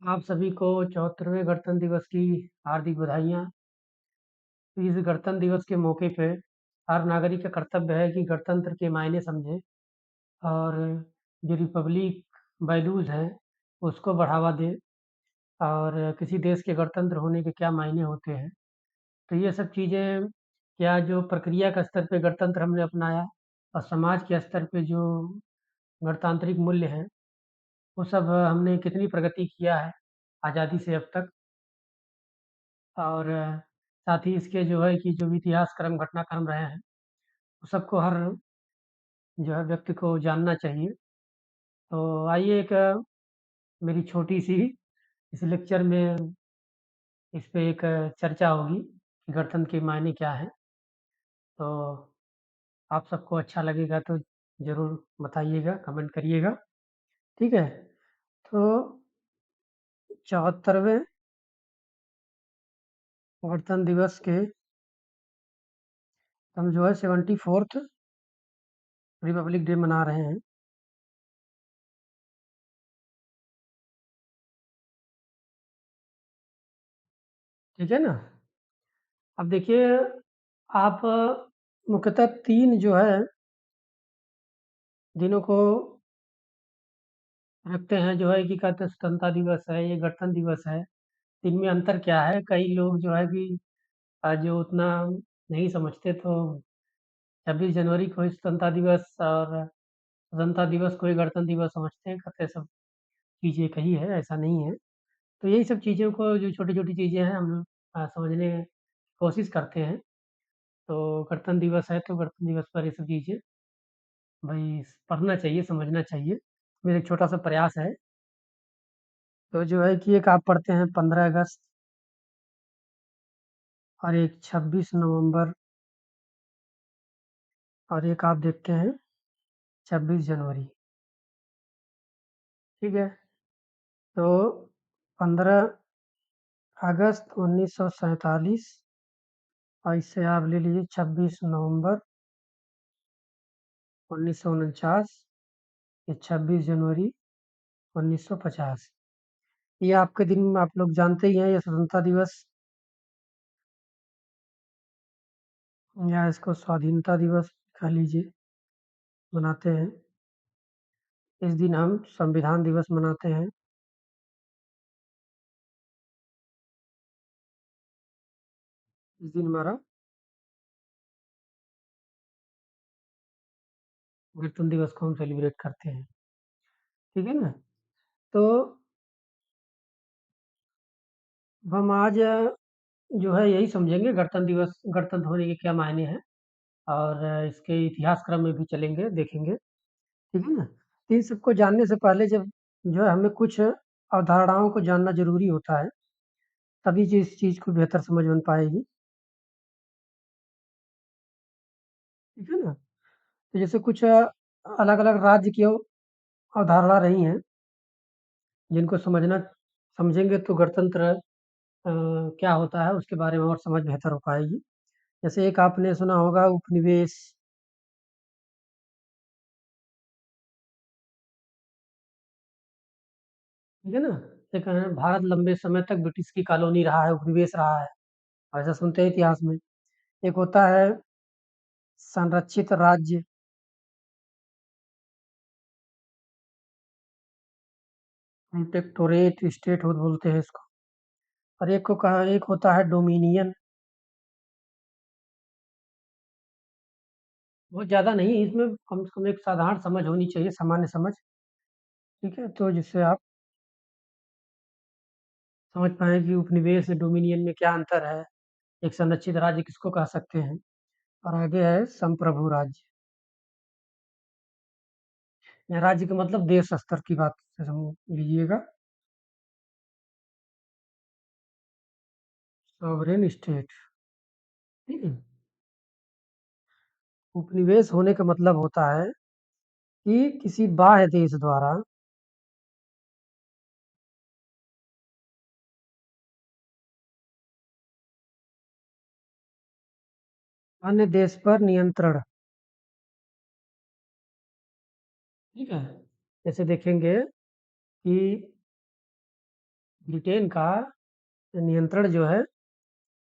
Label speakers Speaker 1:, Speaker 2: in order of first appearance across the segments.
Speaker 1: आप सभी को 74वें गणतंत्र दिवस की हार्दिक बधाइयाँ। इस गणतंत्र दिवस के मौके पे हर नागरिक का कर्तव्य है कि गणतंत्र के मायने समझे और जो रिपब्लिक वैल्यूज़ हैं, उसको बढ़ावा दे और किसी देश के गणतंत्र होने के क्या मायने होते हैं। तो ये सब चीज़ें क्या जो प्रक्रिया के स्तर पे गणतंत्र हमने अपनाया और समाज के स्तर पे जो गणतांत्रिक मूल्य हैं, वो सब हमने कितनी प्रगति किया है आज़ादी से अब तक। और साथ ही इसके जो है कि जो भी इतिहास क्रम घटनाक्रम रहे हैं, वो सबको हर जो है व्यक्ति को जानना चाहिए। तो आइए एक मेरी छोटी-सी इस लेक्चर में इस पे एक चर्चा होगी कि गणतंत्र के मायने क्या हैं। तो आप सबको अच्छा लगेगा तो ज़रूर बताइएगा, कमेंट करिएगा, ठीक है? तो 74वें गणतंत्र दिवस के हम जो है 74th रिपब्लिक डे मना रहे हैं, ठीक है ना? अब देखिए आप मुख्यतः 3 जो है दिनों को रखते हैं जो है कि कहते हैं स्वतंत्रता दिवस है, ये गणतंत्र दिवस है। इनमें अंतर क्या है? कई लोग जो है कि जो उतना नहीं समझते तो 26 जनवरी को ही स्वतंत्रता दिवस और स्वतंत्रता दिवस को ही गणतंत्र दिवस समझते हैं, कहते हैं सब चीज़ें कही है, ऐसा नहीं है। तो यही सब चीज़ों को जो छोटी-छोटी चीज़ें हैं हम लोग समझने की कोशिश करते हैं। तो गणतंत्र दिवस है तो गणतंत्र दिवस पर ये सब चीज़ें भई पढ़ना चाहिए, समझना चाहिए। मेरा एक छोटा-सा प्रयास है। तो जो है कि एक आप पढ़ते हैं 15 अगस्त और एक 26 नवंबर और एक आप देखते हैं 26 जनवरी, ठीक है? तो 15 अगस्त 1947 और इससे आप ले लीजिए 26 नवंबर 1949, ये 26 जनवरी 1950। ये आपके दिन आप लोग जानते ही हैं, ये स्वतंत्रता दिवस या इसको स्वाधीनता दिवस कह लीजिए, मनाते हैं। इस दिन हम संविधान दिवस मनाते हैं। इस दिन हमारा गणतंत्र दिवस को हम सेलिब्रेट करते हैं, ठीक है ना? तो हम आज जो है यही समझेंगे गणतंत्र दिवस गणतंत्र होने के क्या मायने हैं और इसके इतिहास क्रम में भी चलेंगे, देखेंगे, ठीक है ना? तो इन सबको जानने से पहले जब जो है हमें कुछ अवधारणाओं को जानना ज़रूरी होता है, तभी जो इस चीज़ को बेहतर समझ बन पाएगी, ठीक है ना? तो जैसे कुछ अलग-अलग राज्य की अवधारणा रही हैं, जिनको समझेंगे तो गणतंत्र क्या होता है उसके बारे में और समझ बेहतर हो पाएगी। जैसे एक आपने सुना होगा उपनिवेश, ठीक है ना? एक भारत लंबे समय तक ब्रिटिश की कॉलोनी रहा है, उपनिवेश रहा है, ऐसा सुनते हैं इतिहास में। एक होता है संरक्षित राज्य, प्रोटेक्टोरेट स्टेट हो बोलते हैं इसको और एक होता है डोमिनियन। बहुत ज़्यादा नहीं, इसमें कम से कम एक साधारण समझ होनी चाहिए, सामान्य समझ, ठीक है? तो जिससे आप समझ पाएँ कि उपनिवेश डोमिनियन में क्या अंतर है, एक संरक्षित राज्य किसको कह सकते हैं और आगे है संप्रभु राज्य। यहाँ राज्य का मतलब देश स्तर की बात से समझ लीजिएगा, सॉवरेन स्टेट, ठीक है? उपनिवेश होने का मतलब होता है कि किसी बाह्य देश द्वारा अन्य देश पर नियंत्रण, ठीक है? जैसे देखेंगे कि ब्रिटेन का नियंत्रण जो है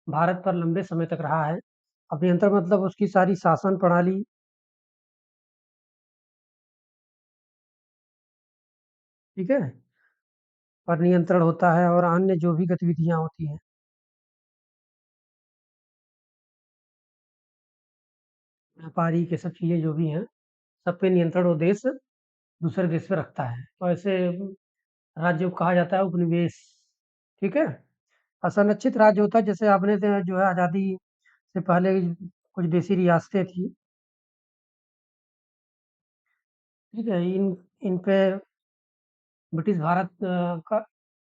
Speaker 1: भारत पर लंबे समय तक रहा है। अब नियंत्रण मतलब उसकी सारी शासन प्रणाली, ठीक है, पर नियंत्रण होता है और अन्य जो भी गतिविधियां होती हैं, व्यापारिक ये सब चीजें जो भी हैं, सब पे नियंत्रण वो देश दूसरे देश पे रखता है। तो ऐसे राज्य को कहा जाता है उपनिवेश, ठीक है। असंरक्षित राज्य होता है, जैसे आपने जो है आज़ादी से पहले कुछ देशी रियासतें थी, ठीक है, इन पे ब्रिटिश भारत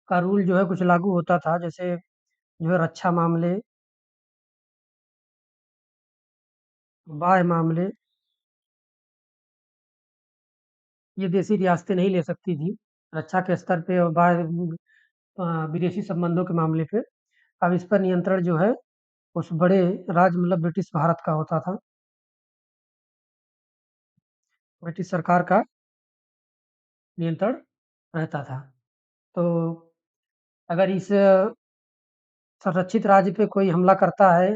Speaker 1: का रूल जो है कुछ लागू होता था, जैसे जो है रक्षा मामले, बाह्य मामले, ये देशी रियासतें नहीं ले सकती थी रक्षा के स्तर पे और बाह्य विदेशी संबंधों के मामले पे। अब इस पर नियंत्रण जो है उस बड़े राज्य मतलब ब्रिटिश भारत का होता था, ब्रिटिश सरकार का नियंत्रण रहता था। तो अगर इस संरक्षित राज्य पे कोई हमला करता है,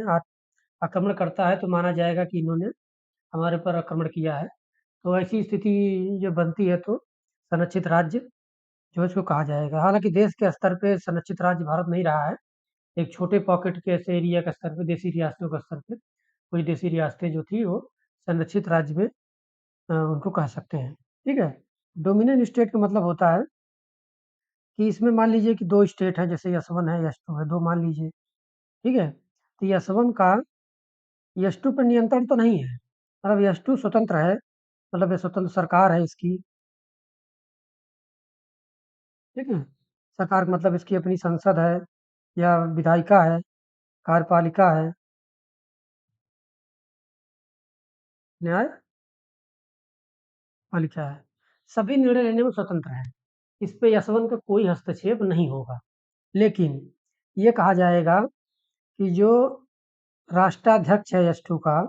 Speaker 1: आक्रमण करता है, तो माना जाएगा कि इन्होंने हमारे ऊपर आक्रमण किया है। तो ऐसी स्थिति जो बनती है तो संरक्षित राज्य जो है इसको कहा जाएगा। हालाँकि देश के स्तर पे संरक्षित राज्य भारत नहीं रहा है। एक छोटे पॉकेट के ऐसे एरिया के स्तर पे, देशी रियासतों के स्तर पे, कुछ देशी रियासतें जो थी वो संरक्षित राज्य में उनको कह सकते हैं, ठीक है। डोमिनियन स्टेट का मतलब होता है कि इसमें मान लीजिए कि 2 स्टेट हैं, जैसे यस-1 है, यस-2 है, 2 मान लीजिए, ठीक है। तो यस-1 का यस-2 पर नियंत्रण तो नहीं है, मतलब यस-2 स्वतंत्र है, मतलब ये स्वतंत्र सरकार है इसकी, ठीक है। सरकार का मतलब इसकी अपनी संसद है या विधायिका है, कार्यपालिका है, न्यायपालिका है। सभी निर्णय लेने में स्वतंत्र है। इस पे यस-1 का कोई हस्तक्षेप नहीं होगा। लेकिन ये कहा जाएगा कि जो राष्ट्राध्यक्ष है यस-2 का,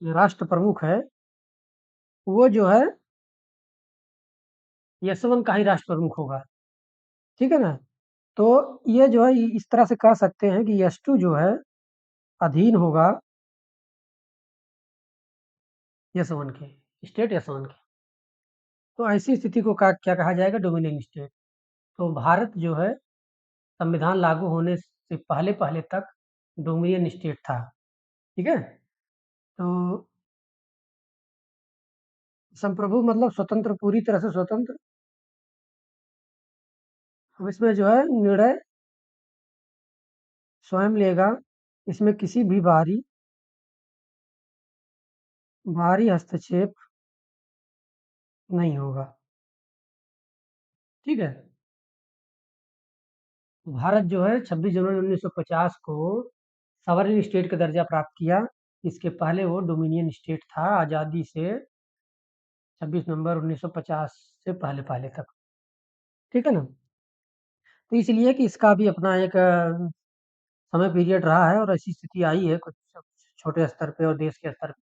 Speaker 1: राष्ट्र प्रमुख है, वो जो है यस-1 का ही राष्ट्र प्रमुख होगा, ठीक है ना? तो ये जो है इस तरह से कह सकते हैं कि यस-2 जो है अधीन होगा यस-1 के, स्टेट यस-1 के। तो ऐसी स्थिति को क्या कहा जाएगा? Dominion state. तो भारत जो है संविधान लागू होने से पहले-पहले तक डोमिनियन स्टेट था, ठीक है? तो संप्रभु मतलब स्वतंत्र, पूरी तरह से स्वतंत्र। अब इसमें जो है निर्णय स्वयं लेगा, इसमें किसी भी बाहरी हस्तक्षेप नहीं होगा, ठीक है? भारत जो है 26 जनवरी 1950 को सॉवरेन स्टेट का दर्जा प्राप्त किया। इसके पहले वो डोमिनियन स्टेट था आज़ादी से 26 नवंबर 1950 से पहले-पहले तक, ठीक है ना? तो इसलिए कि इसका भी अपना एक समय पीरियड रहा है और ऐसी स्थिति आई है कुछ छोटे स्तर पे और देश के स्तर पे।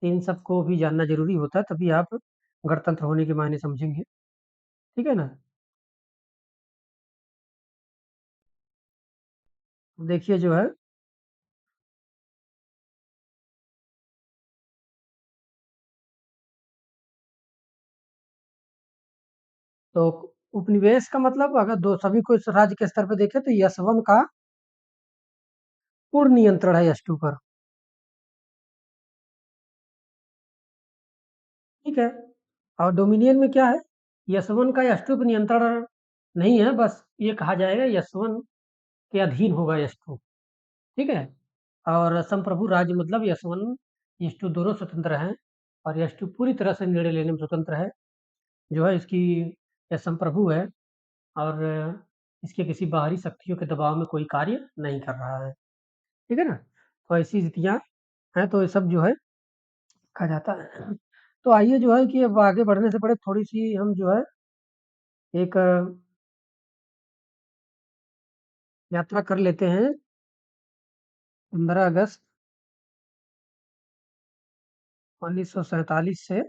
Speaker 1: इन सबको भी जानना ज़रूरी होता है, तभी आप गणतंत्र होने के मायने समझेंगे, ठीक है ना? देखिए जो है, तो उपनिवेश का मतलब अगर दो सभी को इस राज्य के स्तर पे देखें तो यस-1 का पूर्ण नियंत्रण है यस-2 पर, ठीक है? और डोमिनियन में क्या है? यस-1 का यस-2 पे नियंत्रण नहीं है, बस ये कहा जाएगा यस-1 के अधीन होगा यस-2, ठीक है? और संप्रभु राज्य मतलब यस-1, यस-2 दोनों स्वतंत्र हैं और यस-2 पूरी तरह से निर्णय लेने में स्वतंत्र है। जो है इसकी ये संप्रभु है और इसके किसी बाहरी शक्तियों के दबाव में कोई कार्य नहीं कर रहा है, ठीक है ना? तो ऐसी स्थितियाँ हैं, तो ये सब जो है कहा जाता है। तो आइए जो है कि अब आगे बढ़ने से पहले थोड़ी-सी हम जो है एक यात्रा कर लेते हैं 15 अगस्त 1947 से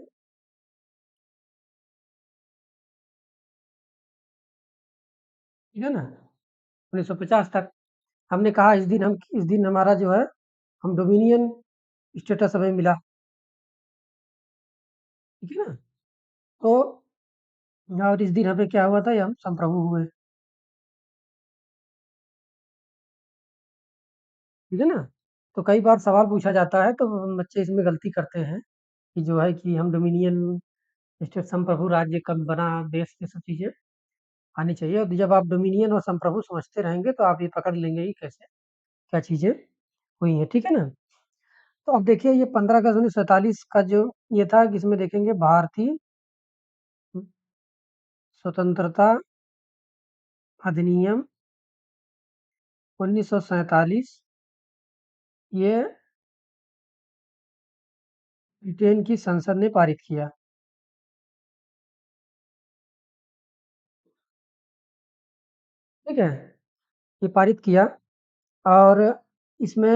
Speaker 1: ठीक है ना? 1950 तक। हमने कहा इस दिन हमारा जो है हम डोमिनियन स्टेटस हमें मिला, ठीक है ना? तो और इस दिन हमें क्या हुआ था, ये हम संप्रभु हुए, ठीक है ना? तो कई बार सवाल पूछा जाता है तो बच्चे इसमें गलती करते हैं कि जो है कि हम डोमिनियन स्टेट संप्रभु राज्य कब बना, देश ये सब चीज़ें आनी चाहिए और जब आप डोमिनियन और संप्रभु समझते रहेंगे तो आप ये पकड़ लेंगे कि कैसे क्या चीज़ें हुई हैं, ठीक है ना? तो अब देखिए ये 15 अगस्त 1947 का जो ये था कि इसमें देखेंगे भारतीय स्वतंत्रता अधिनियम 1947 ये ब्रिटेन की संसद ने पारित किया, ठीक है? ये पारित किया और इसमें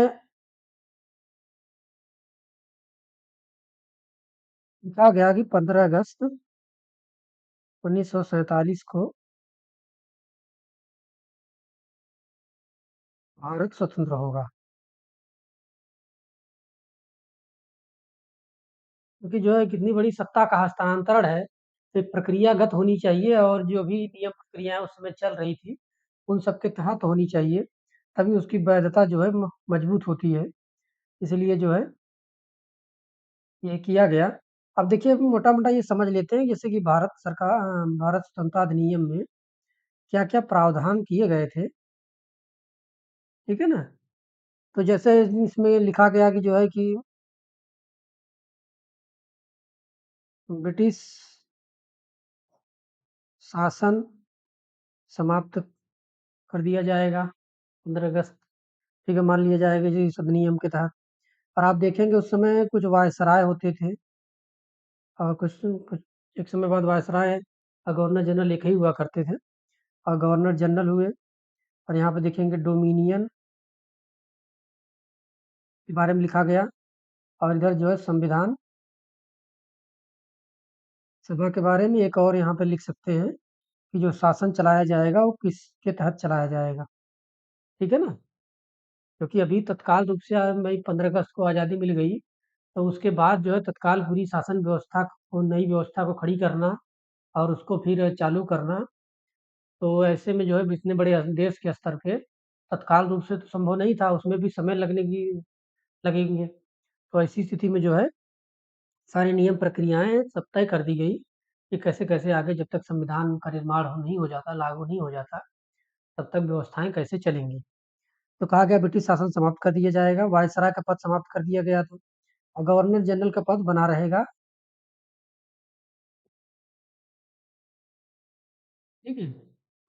Speaker 1: लिखा गया कि 15 अगस्त 1947 को भारत स्वतंत्र होगा। क्योंकि जो है कितनी बड़ी सत्ता का हस्तांतरण है, तो एक प्रक्रियागत होनी चाहिए और जो भी नियम प्रक्रियाएँ उस समय चल रही थी, उन सब के तहत होनी चाहिए, तभी उसकी वैधता जो है मजबूत होती है। इसलिए जो है ये किया गया। अब देखिए मोटा-मोटा ये समझ लेते हैं जैसे कि भारत स्वतंत्रता अधिनियम में क्या-क्या प्रावधान किए गए थे, ठीक है ना? तो जैसे इसमें लिखा गया कि जो है कि ब्रिटिश शासन समाप्त कर दिया जाएगा 15 अगस्त, ठीक है, मान लिया जाएगा जी इस अधिनियम के तहत। और आप देखेंगे उस समय कुछ वायसराय होते थे और कुछ एक समय बाद वायसराय और गवर्नर जनरल एक ही हुआ करते थे और गवर्नर जनरल हुए और यहाँ पे देखेंगे डोमिनियन के बारे में लिखा गया और इधर जो है संविधान सभा के बारे में एक और यहाँ पे लिख सकते हैं कि जो शासन चलाया जाएगा वो किसके तहत चलाया जाएगा, ठीक है ना? क्योंकि अभी तत्काल रूप से भाई 15 अगस्त को आज़ादी मिल गई, तो उसके बाद जो है तत्काल पूरी शासन व्यवस्था को नई व्यवस्था को खड़ी करना और उसको फिर चालू करना, तो ऐसे में जो है इतने बड़े देश के स्तर पे तत्काल रूप से तो संभव नहीं था, उसमें भी समय लगेंगे। तो ऐसी स्थिति में जो है सारी नियम प्रक्रियाएँ सब तय कर दी गई कि कैसे-कैसे आगे जब तक संविधान का निर्माण नहीं हो जाता, लागू नहीं हो जाता, तब तक व्यवस्थाएँ कैसे चलेंगी। तो कहा गया ब्रिटिश शासन समाप्त कर दिया जाएगा, वायसराय का पद समाप्त कर दिया गया था और गवर्नर जनरल का पद बना रहेगा, ठीक है?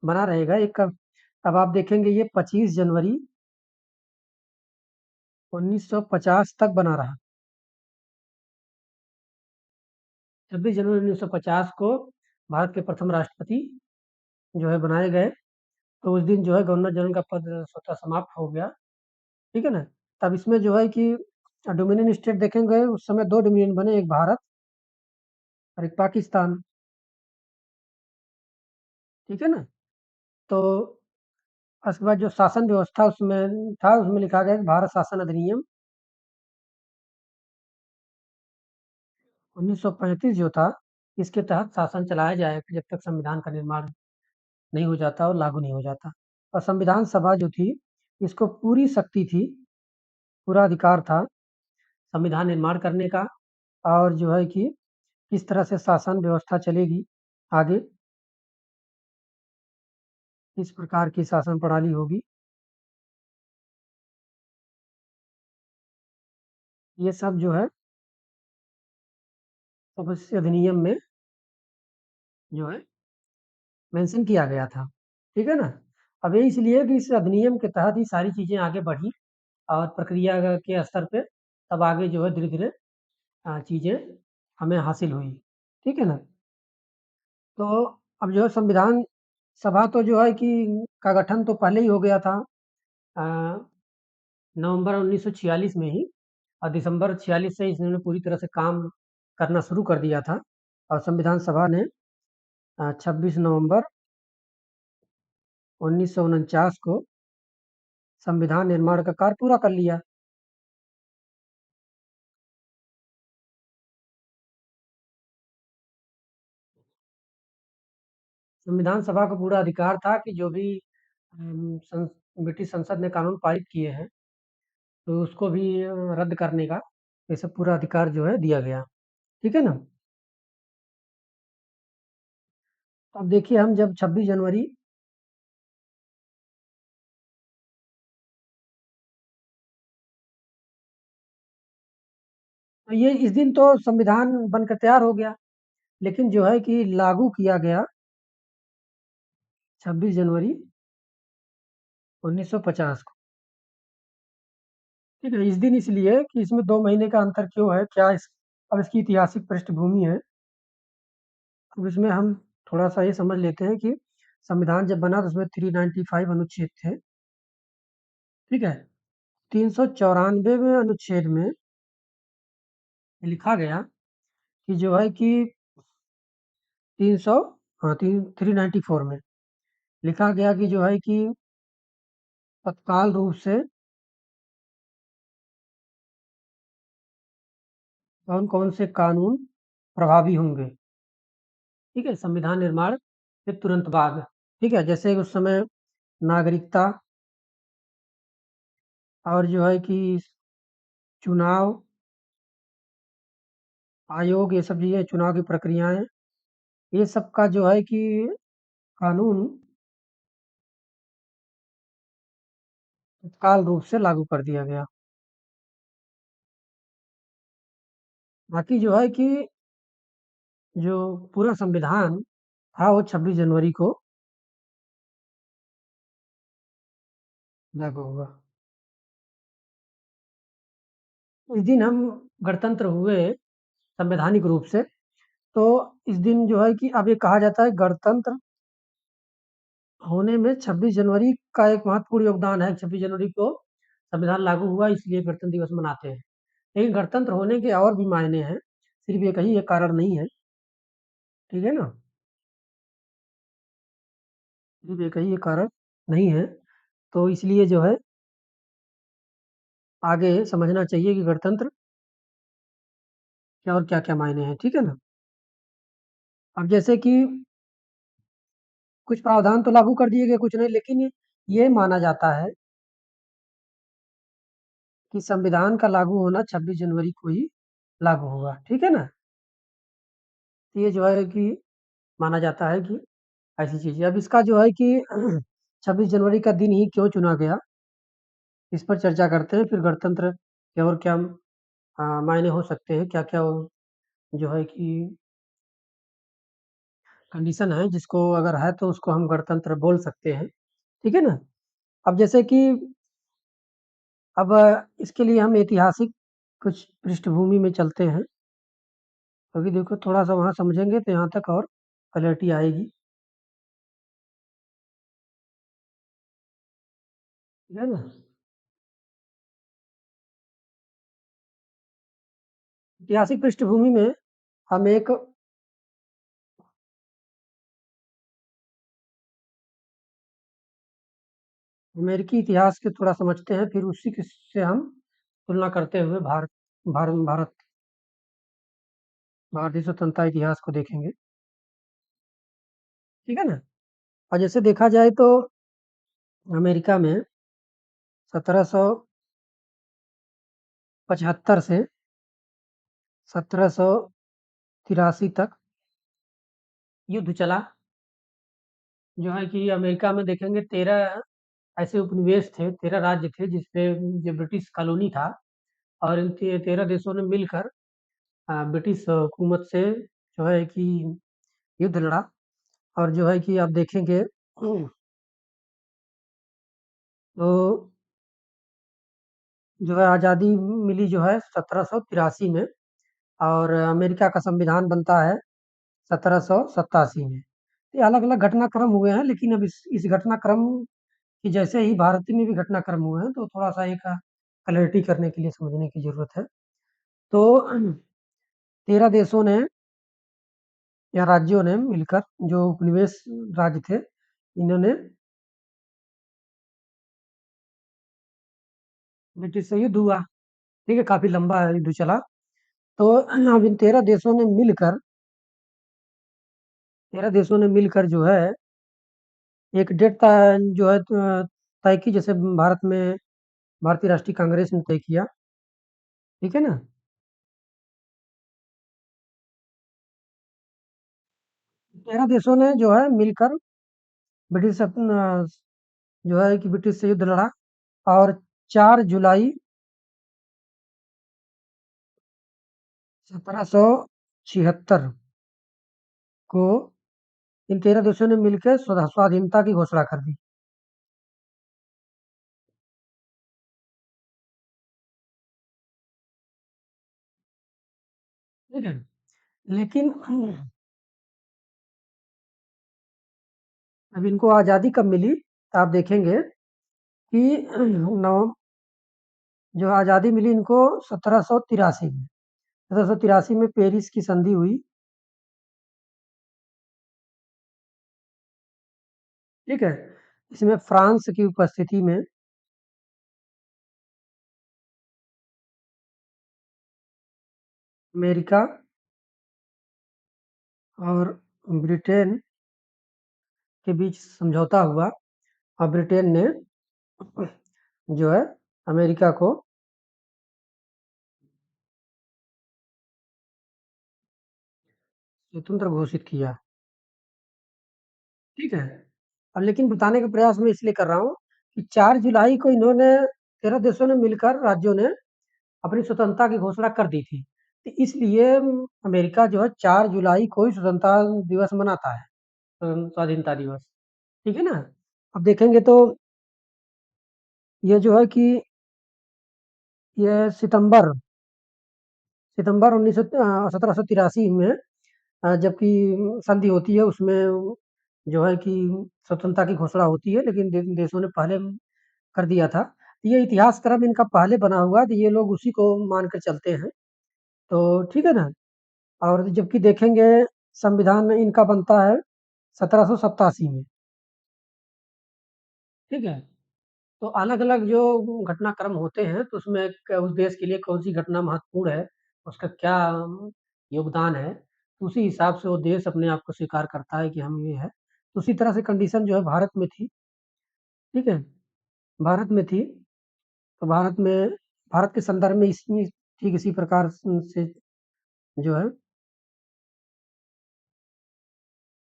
Speaker 1: बना रहेगा एक अब आप देखेंगे ये 25 जनवरी 1950 तक बना रहा। 26 जनवरी 1950 को भारत के प्रथम राष्ट्रपति जो है बनाए गए, तो उस दिन जो है गवर्नर जनरल का पद स्वतः समाप्त हो गया, ठीक है ना? तब इसमें जो है कि डोमिनियन स्टेट देखेंगे उस समय 2 डोमिनियन बने, एक भारत और एक पाकिस्तान, ठीक है ना? तो उसके बाद जो शासन व्यवस्था उसमें था, उसमें लिखा गया कि भारत शासन अधिनियम 1935 जो था, इसके तहत शासन चलाया जाएगा जब तक संविधान का निर्माण नहीं हो जाता और लागू नहीं हो जाता। और संविधान सभा जो थी, इसको पूरी शक्ति थी, पूरा अधिकार था संविधान निर्माण करने का और जो है कि किस तरह से शासन व्यवस्था चलेगी आगे, किस प्रकार की शासन प्रणाली होगी, ये सब जो है सब इस अधिनियम में जो है मेंशन किया गया था, ठीक है ना? अब ये इसलिए कि इस अधिनियम के तहत ही सारी चीज़ें आगे बढ़ी और प्रक्रिया के स्तर पे तब आगे जो है धीरे-धीरे चीज़ें हमें हासिल हुई, ठीक है ना? तो अब जो है संविधान सभा तो जो है कि का गठन तो पहले ही हो गया था अ, नवंबर 1946 में ही और दिसंबर 46 से इन्होंने पूरी तरह से काम करना शुरू कर दिया था और संविधान सभा ने 26 नवंबर 1949 को संविधान निर्माण का कार्य पूरा कर लिया। संविधान सभा को पूरा अधिकार था कि जो भी ब्रिटिश संसद ने कानून पारित किए हैं, तो उसको भी रद्द करने का ये सब पूरा अधिकार जो है दिया गया। ठीक है ना? अब देखिए हम जब 26 जनवरी तो ये इस दिन तो संविधान बनकर तैयार हो गया, लेकिन जो है कि लागू किया गया 26 जनवरी 1950 को। ठीक है, इस दिन इसलिए कि इसमें 2 महीने का अंतर क्यों है, क्या अब इसकी ऐतिहासिक पृष्ठभूमि है। अब इसमें हम थोड़ा-सा ये समझ लेते हैं कि संविधान जब बना तो उसमें 395 अनुच्छेद थे, ठीक है? 394वें अनुच्छेद में लिखा गया कि जो है कि 300 हाँ, 394 में लिखा गया कि जो है कि तत्काल रूप से कौन-कौन से कानून प्रभावी होंगे, ठीक है? संविधान निर्माण के तुरंत बाद, ठीक है? जैसे उस समय नागरिकता और जो है कि चुनाव आयोग, ये सब चीज़ें, चुनाव की प्रक्रियाएँ, ये सब का जो है कि कानून तत्काल रूप से लागू कर दिया गया। बाकी जो है कि जो पूरा संविधान था वो 26 जनवरी को लागू हुआ। इस दिन हम गणतंत्र हुए संवैधानिक रूप से, तो इस दिन जो है कि अब ये कहा जाता है गणतंत्र होने में 26 जनवरी का एक महत्वपूर्ण योगदान है। 26 जनवरी को संविधान लागू हुआ इसलिए गणतंत्र दिवस मनाते हैं। लेकिन गणतंत्र होने के और भी मायने हैं, सिर्फ़ एक ही एक कारण नहीं है, ठीक है ना? सिर्फ़ एक ही एक कारण नहीं है, तो इसलिए जो है आगे समझना चाहिए कि गणतंत्र क्या और क्या-क्या मायने हैं, ठीक है ना? अब जैसे कि कुछ प्रावधान तो लागू कर दिए गए, कुछ नहीं, लेकिन ये माना जाता है कि संविधान का लागू होना 26 जनवरी को ही लागू होगा, ठीक है ना? तो ये जो है कि माना जाता है कि ऐसी चीज़ है। अब इसका जो है कि 26 जनवरी का दिन ही क्यों चुना गया, इस पर चर्चा करते हैं। फिर गणतंत्र के और क्या मायने हो सकते हैं, क्या-क्या वो जो है कि कंडीशन है, जिसको अगर है तो उसको हम गणतंत्र बोल सकते हैं, ठीक है ना? अब जैसे कि अब इसके लिए हम ऐतिहासिक कुछ पृष्ठभूमि में चलते हैं, क्योंकि देखो थोड़ा-सा वहाँ समझेंगे तो यहाँ तक और क्लैरिटी आएगी, ठीक है ना? ऐतिहासिक पृष्ठभूमि में हम एक अमेरिकी इतिहास के थोड़ा समझते हैं, फिर उसी के से हम तुलना करते हुए भारत भारतीय स्वतंत्रता इतिहास को देखेंगे, ठीक है ना? और जैसे देखा जाए तो अमेरिका में 1775 से 1783 तक युद्ध चला, जो है कि अमेरिका में देखेंगे 13 ऐसे उपनिवेश थे, 13 राज्य थे जिसपे जो ब्रिटिश कॉलोनी था, और इन 13 देशों ने मिलकर ब्रिटिश हुकूमत से जो है कि युद्ध लड़ा, और जो है कि आप देखेंगे तो जो है आज़ादी मिली जो है 1783 में, और अमेरिका का संविधान बनता है 1787 में। ये अलग-अलग घटनाक्रम हुए हैं, लेकिन अब इस घटनाक्रम कि जैसे ही भारत में भी घटनाक्रम हुए हैं, तो थोड़ा-सा एक क्लैरिटी करने के लिए समझने की ज़रूरत है। तो 13 देशों ने या राज्यों ने मिलकर, जो उपनिवेश राज्य थे, इन्होंने ब्रिटिश से युद्ध हुआ, ठीक है? काफ़ी लंबा युद्ध चला। तो अब इन 13 देशों ने मिलकर जो है एक डेट जो है तय की, जैसे भारत में भारतीय राष्ट्रीय कांग्रेस ने तय किया, ठीक है ना? 13 देशों ने जो है मिलकर ब्रिटिश जो है कि ब्रिटिश से युद्ध लड़ा, और 4 जुलाई 1776 को इन 13 देशों ने मिलकर स्वाधीनता की घोषणा कर दी। ठीक है? लेकिन अब इनको आज़ादी कब मिली? आप देखेंगे कि नवम जो आज़ादी मिली इनको 1783 में। 1783 में पेरिस की संधि हुई, ठीक है? इसमें फ्रांस की उपस्थिति में अमेरिका और ब्रिटेन के बीच समझौता हुआ, और ब्रिटेन ने जो है अमेरिका को स्वतंत्र घोषित किया, ठीक है? अब लेकिन बताने का प्रयास मैं इसलिए कर रहा हूँ कि 4 जुलाई को इन्होंने 13 देशों ने मिलकर, राज्यों ने अपनी स्वतंत्रता की घोषणा कर दी थी। तो इसलिए अमेरिका जो है 4 जुलाई को ही स्वतंत्रता दिवस मनाता है, स्वाधीनता दिवस, ठीक है ना? अब देखेंगे तो ये जो है कि ये सितंबर 1783 में जबकि संधि होती है, उसमें जो है कि स्वतंत्रता की घोषणा होती है, लेकिन देशों ने पहले कर दिया था। ये इतिहास क्रम इनका पहले बना हुआ है, तो ये लोग उसी को मानकर चलते हैं। तो ठीक है ना? और जबकि देखेंगे संविधान इनका बनता है 1787 में, ठीक है? तो अलग-अलग जो घटनाक्रम होते हैं, तो उसमें उस देश के लिए कौन-सी घटना महत्वपूर्ण है, उसका क्या योगदान है, तो उसी हिसाब से वो देश अपने आप को स्वीकार करता है कि हम ये है। तो उसी तरह से कंडीशन जो है भारत में थी, ठीक है? भारत में थी, तो भारत के संदर्भ में ठीक इसी प्रकार से जो है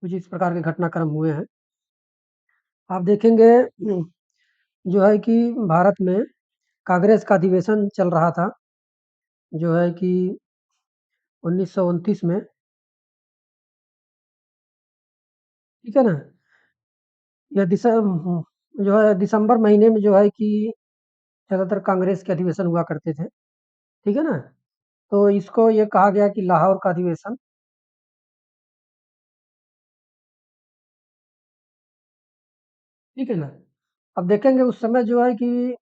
Speaker 1: कुछ इस प्रकार के घटनाक्रम हुए हैं। आप देखेंगे जो है कि भारत में कांग्रेस का अधिवेशन चल रहा था, जो है कि 1929 में, ठीक है ना? यह जो है दिसंबर महीने में जो है कि ज़्यादातर कांग्रेस के अधिवेशन हुआ करते थे, ठीक है ना? तो इसको ये कहा गया कि लाहौर का अधिवेशन, ठीक है ना? अब देखेंगे उस समय जो है कि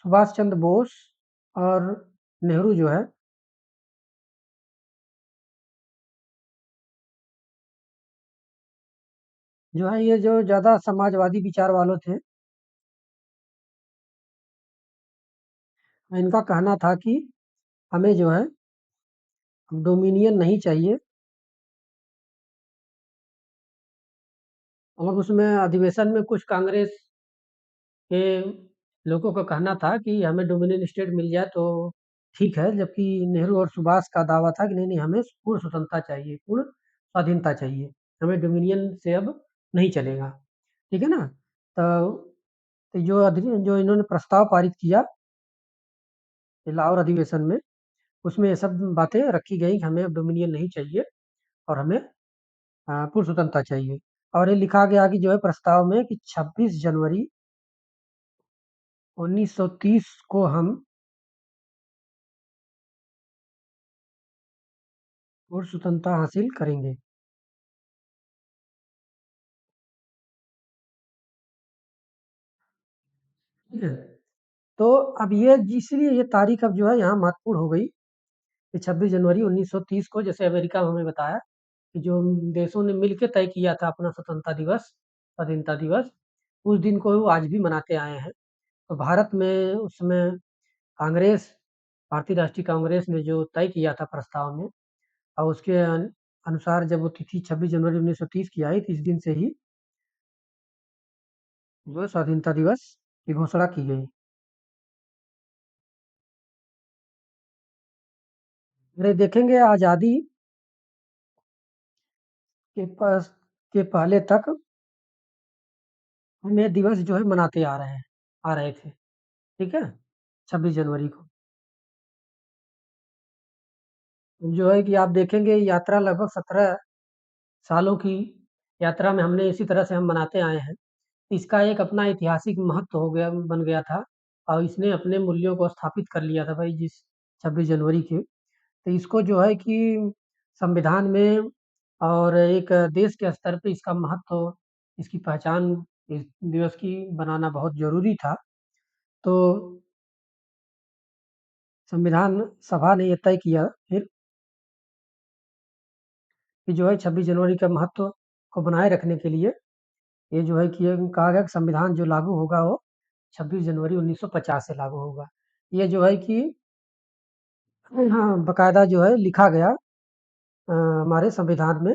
Speaker 1: सुभाष चंद्र बोस और नेहरू जो है, ये जो ज़्यादा समाजवादी विचार वाले थे, इनका कहना था कि हमें जो है डोमिनियन नहीं चाहिए। और उसमें अधिवेशन में कुछ कांग्रेस के लोगों का कहना था कि हमें डोमिनियन स्टेट मिल जाए तो ठीक है, जबकि नेहरू और सुभाष का दावा था कि नहीं, नहीं, हमें पूर्ण स्वतंत्रता चाहिए, पूर्ण स्वाधीनता चाहिए, हमें डोमिनियन से अब नहीं चलेगा, ठीक है ना? तो जो इन्होंने प्रस्ताव पारित किया लाहौर अधिवेशन में, उसमें ये सब बातें रखी गई कि हमें अब डोमिनियन नहीं चाहिए, और हमें पूर्ण स्वतंत्रता चाहिए। और ये लिखा गया कि जो है प्रस्ताव में कि 26 जनवरी 1930 को हम पूर्ण स्वतंत्रता हासिल करेंगे। ठीक है? तो अब ये इसलिए ये तारीख अब जो है यहाँ महत्वपूर्ण हो गई कि 26 जनवरी 1930 को, जैसे अमेरिका में हमने बताया कि जो देशों ने मिलके तय किया था अपना स्वतंत्रता दिवस, स्वाधीनता दिवस, उस दिन को वो आज भी मनाते आए हैं। तो भारत में उस समय कांग्रेस भारतीय राष्ट्रीय कांग्रेस ने जो तय किया था प्रस्ताव में और उसके अनुसार जब वो तिथि 26 जनवरी 1930 की आई, तो इस दिन से ही जो है स्वाधीनता दिवस की घोषणा की गई। अरे देखेंगे आज़ादी के पास के पहले तक हम ये दिवस जो है मनाते आ रहे थे, ठीक है? 26 जनवरी को। जो है कि आप देखेंगे यात्रा लगभग 17 सालों की यात्रा में हमने इसी तरह से हम मनाते आए हैं। इसका एक अपना ऐतिहासिक महत्व हो गया बन गया था और इसने अपने मूल्यों को स्थापित कर लिया था भाई जिस 26 जनवरी के। तो इसको जो है कि संविधान में और एक देश के स्तर पे इसका महत्व, इसकी पहचान इस दिवस की बनाना बहुत ज़रूरी था। तो संविधान सभा ने ये तय किया फिर कि जो है 26 जनवरी का महत्व को बनाए रखने के लिए ये जो है कि ये कहा गया कि संविधान जो लागू होगा वो 26 जनवरी 1950 से लागू होगा। ये जो है कि हाँ, बाकायदा जो है लिखा गया हमारे संविधान में,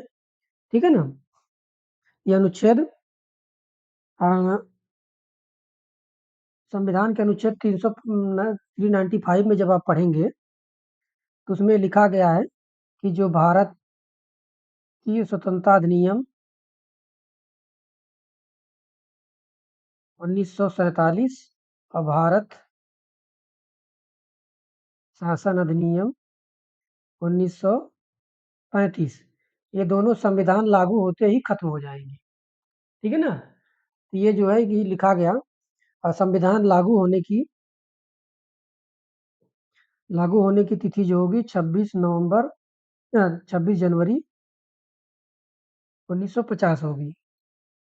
Speaker 1: ठीक है ना? ये अनुच्छेद अ, संविधान के अनुच्छेद 395 में जब आप पढ़ेंगे, तो उसमें लिखा गया है कि जो भारत की स्वतंत्रता अधिनियम 1947 और भारत शासन अधिनियम 1935 ये दोनों संविधान लागू होते ही खत्म हो जाएंगे, ठीक है ना? तो ये जो है कि लिखा गया और संविधान लागू होने की तिथि जो होगी 26 जनवरी 1950 होगी,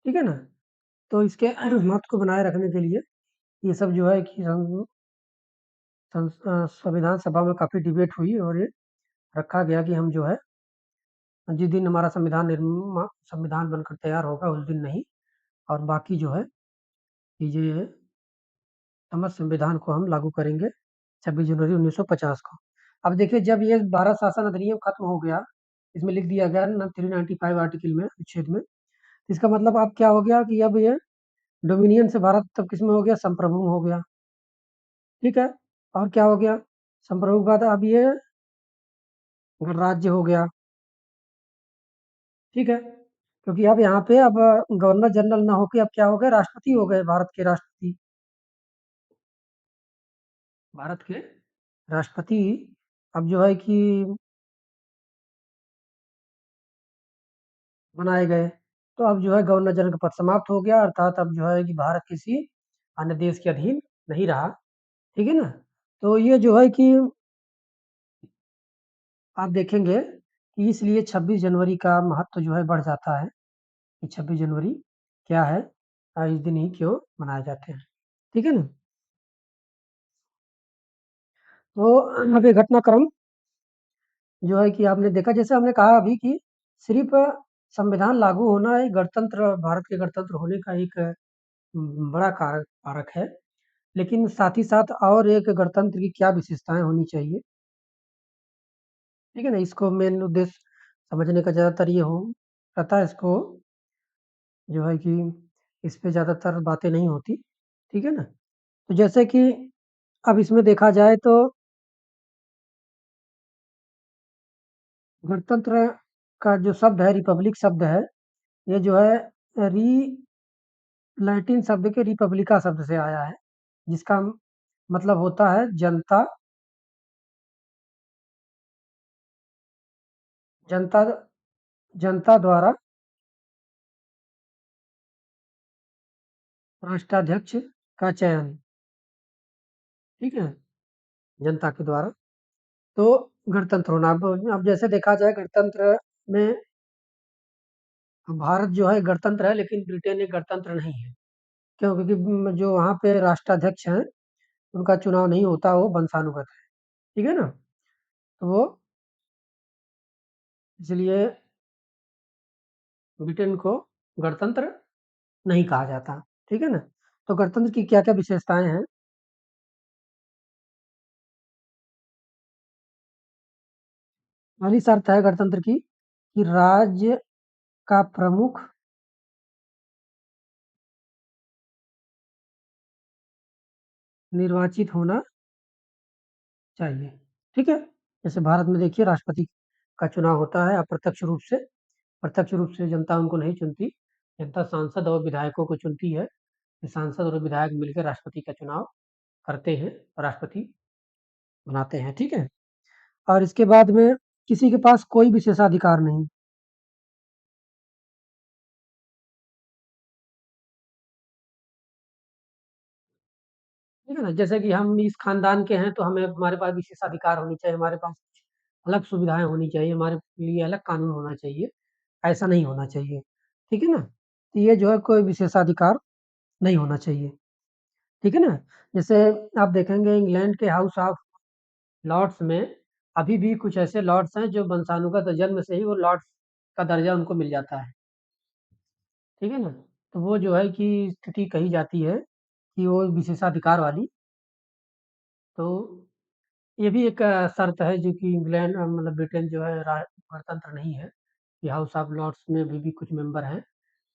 Speaker 1: ठीक है ना? तो इसके मत को बनाए रखने के लिए ये सब जो है कि संविधान सभा में काफ़ी डिबेट हुई और ये रखा गया कि हम जो है जिस दिन हमारा संविधान बनकर तैयार होगा उस दिन नहीं और बाकी जो है कि ये समस्त संविधान को हम लागू करेंगे 26 जनवरी 1950 को। अब देखिए जब ये भारत शासन अधिनियम खत्म हो गया, इसमें लिख दिया गया न 395 आर्टिकल में अनुच्छेद में, इसका मतलब अब क्या हो गया कि अब ये डोमिनियन से भारत तब किसमें हो गया? संप्रभु में हो गया, ठीक है? और क्या हो गया? संप्रभु के बाद अब ये गणराज्य हो गया, ठीक है? क्योंकि अब यहाँ पे अब गवर्नर जनरल ना होके अब क्या हो गए? राष्ट्रपति हो गए, भारत के राष्ट्रपति। भारत के राष्ट्रपति अब जो है कि बनाए गए। तो अब जो है गवर्नर जनरल का पद समाप्त हो गया अर्थात अब जो है कि भारत किसी अन्य देश के अधीन नहीं रहा, ठीक है ना? तो ये जो है कि आप देखेंगे कि इसलिए 26 जनवरी का महत्व जो है बढ़ जाता है कि 26 जनवरी क्या है इस दिन ही क्यों मनाए जाते हैं, ठीक है ना? तो अब ये घटनाक्रम जो है कि आपने देखा जैसे हमने कहा अभी कि सिर्फ़ संविधान लागू होना एक गणतंत्र भारत के गणतंत्र होने का एक बड़ा कारक है। लेकिन साथ ही साथ और एक गणतंत्र की क्या विशेषताएँ होनी चाहिए, ठीक है ना? इसको मेन उद्देश्य समझने का ज़्यादातर ये हो रहता है इसको जो है कि इस पे ज़्यादातर बातें नहीं होती, ठीक है ना? तो जैसे कि अब इसमें देखा जाए तो गणतंत्र का जो शब्द है रिपब्लिक शब्द है, ये जो है री लैटिन शब्द के रिपब्लिका शब्द से आया है, जिसका मतलब होता है जनता जनता जनता द्वारा राष्ट्राध्यक्ष का चयन, ठीक है? जनता के द्वारा। तो गणतंत्र होना अब जैसे देखा जाए गणतंत्र में भारत जो है गणतंत्र है लेकिन ब्रिटेन एक गणतंत्र नहीं है। क्यों? क्योंकि जो वहाँ पे राष्ट्राध्यक्ष हैं, उनका चुनाव नहीं होता, वो वंशानुगत है, ठीक है ना? तो वो इसलिए ब्रिटेन को गणतंत्र नहीं कहा जाता, ठीक है ना? तो गणतंत्र की क्या-क्या विशेषताएँ हैं? पहली शर्त है गणतंत्र की कि राज्य का प्रमुख निर्वाचित होना चाहिए। ठीक है? जैसे भारत में देखिए राष्ट्रपति का चुनाव होता है अप्रत्यक्ष रूप से, प्रत्यक्ष रूप से जनता उनको नहीं चुनती, जनता सांसद और विधायकों को चुनती है। सांसद और विधायक मिलकर राष्ट्रपति का चुनाव करते हैं, राष्ट्रपति बनाते हैं, ठीक है? और इसके बाद में किसी के पास कोई विशेषाधिकार नहीं। ठीक है ना? जैसे कि हम इस खानदान के हैं तो हमें हमारे पास विशेषाधिकार होनी चाहिए, हमारे पास कुछ अलग सुविधाएँ होनी चाहिए, हमारे लिए अलग कानून होना चाहिए, ऐसा नहीं होना चाहिए। ठीक है ना? तो ये जो है कोई विशेषाधिकार नहीं होना चाहिए। ठीक है ना? जैसे आप देखेंगे इंग्लैंड के हाउस ऑफ लॉर्ड्स में अभी भी कुछ ऐसे लॉर्ड्स हैं जो वंशानुगत जन्म से ही वो लॉर्ड्स का दर्जा उनको मिल जाता है। ठीक है ना? तो वो जो है कि स्थिति कही जाती है कि वो विशेषाधिकार वाली, तो ये भी एक शर्त है जो कि इंग्लैंड मतलब ब्रिटेन जो है गणतंत्र नहीं है कि हाउस ऑफ लॉर्ड्स में अभी भी कुछ मेंबर हैं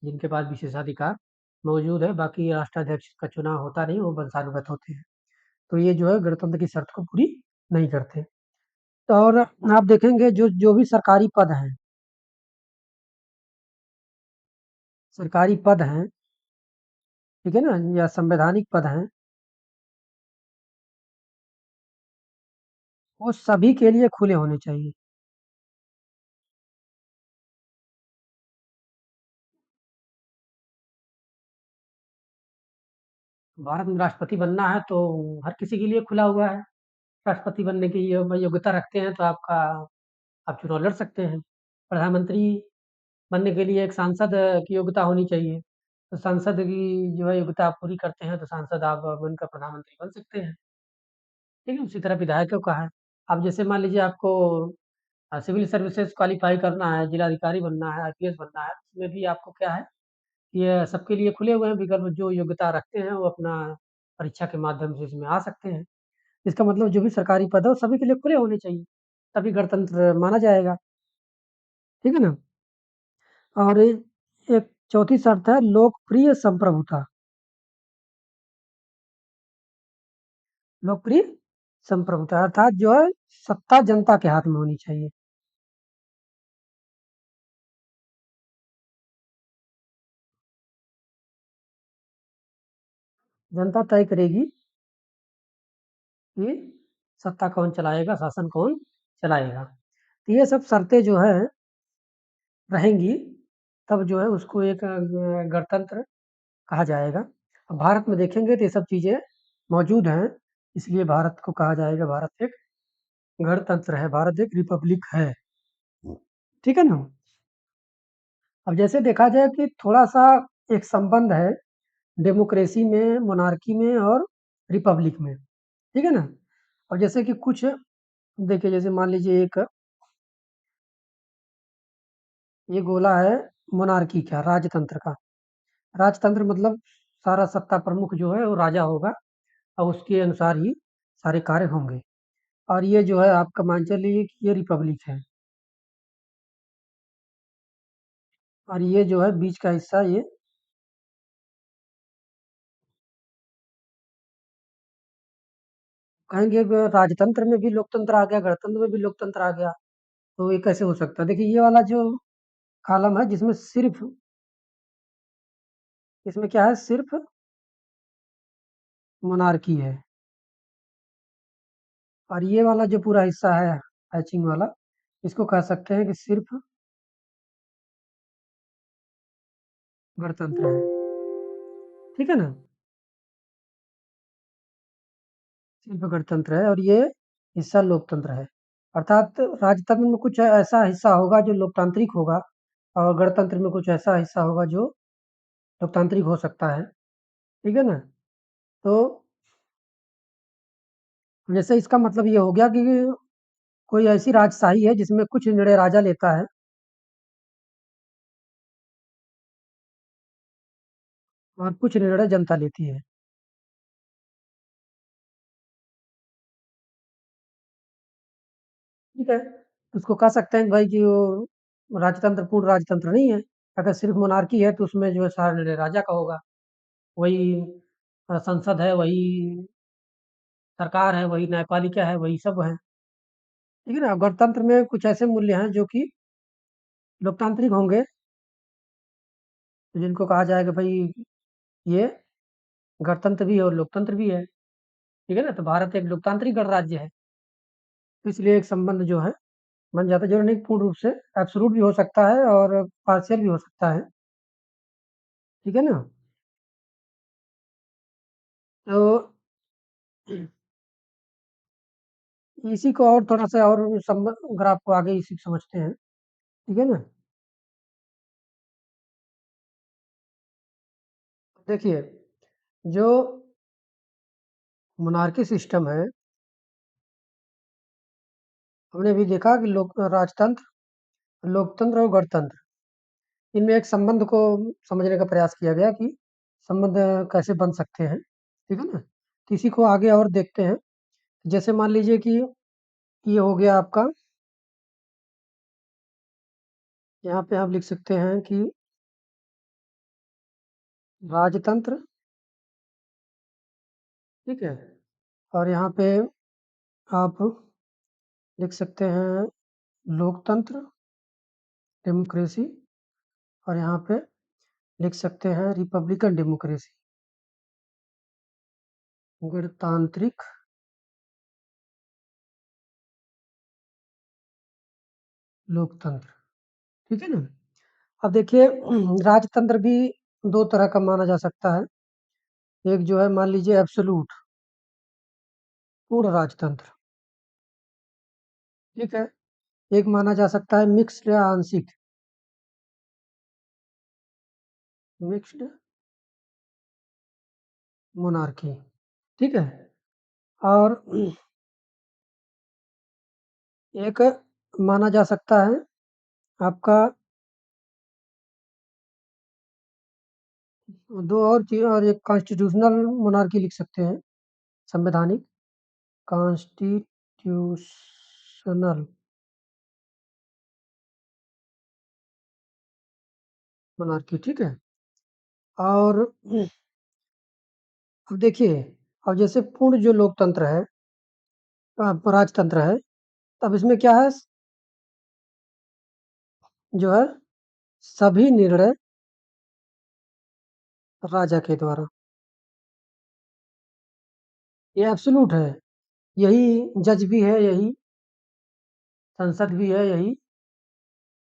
Speaker 1: जिनके पास विशेषाधिकार मौजूद है, बाकी राष्ट्राध्यक्ष का चुनाव होता नहीं, वो वंशानुगत होते हैं। तो ये जो है गणतंत्र की शर्त को पूरी नहीं करते। तो और आप देखेंगे जो जो भी सरकारी पद हैं, ठीक है ना, या संवैधानिक पद हैं, वो सभी के लिए खुले होने चाहिए। भारत में राष्ट्रपति बनना है तो हर किसी के लिए खुला हुआ है। राष्ट्रपति बनने की योग्यता रखते हैं तो आपका आप चुनाव लड़ सकते हैं। प्रधानमंत्री बनने के लिए एक सांसद की योग्यता होनी चाहिए। तो सांसद की जो है योग्यता आप पूरी करते हैं तो सांसद आप बनकर प्रधानमंत्री बन सकते हैं। ठीक है? उसी तरह विधायकों का है। अब जैसे मान लीजिए आपको सिविल सर्विसेज़ क्वालीफ़ाई करना है, जिलाधिकारी बनना है, आईपीएस बनना है, उसमें भी आपको क्या है, ये सबके लिए खुले हुए हैं विकल्प जो योग्यता रखते हैं वो अपना परीक्षा के माध्यम से इसमें आ सकते हैं। इसका मतलब जो भी सरकारी पद है वो सभी के लिए खुले होने चाहिए, तभी गणतंत्र माना जाएगा। ठीक है ना? और एक चौथी शर्त है लोकप्रिय संप्रभुता। लोकप्रिय संप्रभुता अर्थात जो है सत्ता जनता के हाथ में होनी चाहिए। जनता तय करेगी कि सत्ता कौन चलाएगा, शासन कौन चलाएगा। तो ये सब शर्तें जो है रहेंगी, तब जो है उसको एक गणतंत्र कहा जाएगा। अब भारत में देखेंगे तो ये सब चीज़ें मौजूद हैं, इसलिए भारत को कहा जाएगा भारत एक गणतंत्र है, भारत एक रिपब्लिक है। ठीक है ना? अब जैसे देखा जाए कि थोड़ा-सा एक संबंध है डेमोक्रेसी में, मोनार्की में और रिपब्लिक में। ठीक है ना? अब जैसे कि कुछ देखिए जैसे मान लीजिए एक ये गोला है मोनार्की का, राजतंत्र का। राजतंत्र मतलब सारा सत्ता प्रमुख जो है वो राजा होगा और उसके अनुसार ही सारे कार्य होंगे। और ये जो है आपका मान चलिए कि ये रिपब्लिक है और ये जो है बीच का हिस्सा ये कहेंगे राजतंत्र में भी लोकतंत्र आ गया, गणतंत्र में भी लोकतंत्र आ गया, तो ये कैसे हो सकता है? देखिए ये वाला जो कॉलम है जिसमें सिर्फ इसमें क्या है सिर्फ मोनार्की है और ये वाला जो पूरा हिस्सा है हैचिंग वाला इसको कह सकते हैं कि सिर्फ गणतंत्र है। ठीक है ना? सिर्फ गणतंत्र है और ये हिस्सा लोकतंत्र है। अर्थात राजतंत्र में कुछ ऐसा हिस्सा होगा जो लोकतांत्रिक होगा और गणतंत्र में कुछ ऐसा हिस्सा होगा जो लोकतांत्रिक हो सकता है। ठीक है ना? तो जैसे इसका मतलब ये हो गया कि कोई ऐसी राजशाही है जिसमें कुछ निर्णय राजा लेता है और कुछ निर्णय जनता लेती है। ठीक है? उसको कह सकते हैं कि भाई कि वो राजतंत्र पूर्ण राजतंत्र नहीं है। अगर सिर्फ मोनार्की है तो उसमें जो है सारा निर्णय राजा का होगा। वही संसद है, वही सरकार है, वही न्यायपालिका है, वही सब है। ठीक है ना? गणतंत्र में कुछ ऐसे मूल्य हैं जो कि लोकतांत्रिक होंगे, जिनको कहा जाएगा भाई ये गणतंत्र भी है और लोकतंत्र भी है। ठीक है ना? तो भारत एक लोकतांत्रिक गणराज्य है। तो इसलिए एक संबंध जो है बन जाता है, ज़रूरी नहीं कि पूर्ण रूप से एब्सोल्यूट भी हो सकता है और पार्शियल भी हो सकता है। ठीक है ना? तो इसी को और थोड़ा-सा और अगर आपको आगे इसी को समझते हैं, ठीक है ना? देखिए, जो मोनार्की सिस्टम है, हमने अभी देखा कि लोकतंत्र और गणतंत्र, इनमें एक संबंध को समझने का प्रयास किया गया कि संबंध कैसे बन सकते हैं, ठीक है ना? तो इसी को आगे और देखते हैं। जैसे मान लीजिए कि ये हो गया आपका, यहाँ पे आप लिख सकते हैं कि राजतंत्र, ठीक है? और यहाँ पे आप लिख सकते हैं लोकतंत्र, डेमोक्रेसी, और यहाँ पे लिख सकते हैं रिपब्लिकन डेमोक्रेसी, गणतांत्रिक लोकतंत्र, ठीक है ना? अब देखिए राजतंत्र भी 2 तरह का माना जा सकता है। एक जो है मान लीजिए एब्सोल्यूट, पूर्ण राजतंत्र, ठीक है? एक माना जा सकता है मिक्स्ड या आंशिक, मिक्स्ड मोनार्की, ठीक है? और एक माना जा सकता है आपका 2 और चीज़, और एक कॉन्स्टिट्यूशनल मोनार्की लिख सकते हैं, संवैधानिक, कॉन्स्टिट्यूशनल मोनार्की, ठीक है? और अब देखिए, अब जैसे पूर्ण जो लोकतंत्र है, राजतंत्र है, तब इसमें क्या है, जो है सभी निर्णय राजा के द्वारा, ये एब्सोल्यूट है। यही जज भी है, यही संसद भी है, यही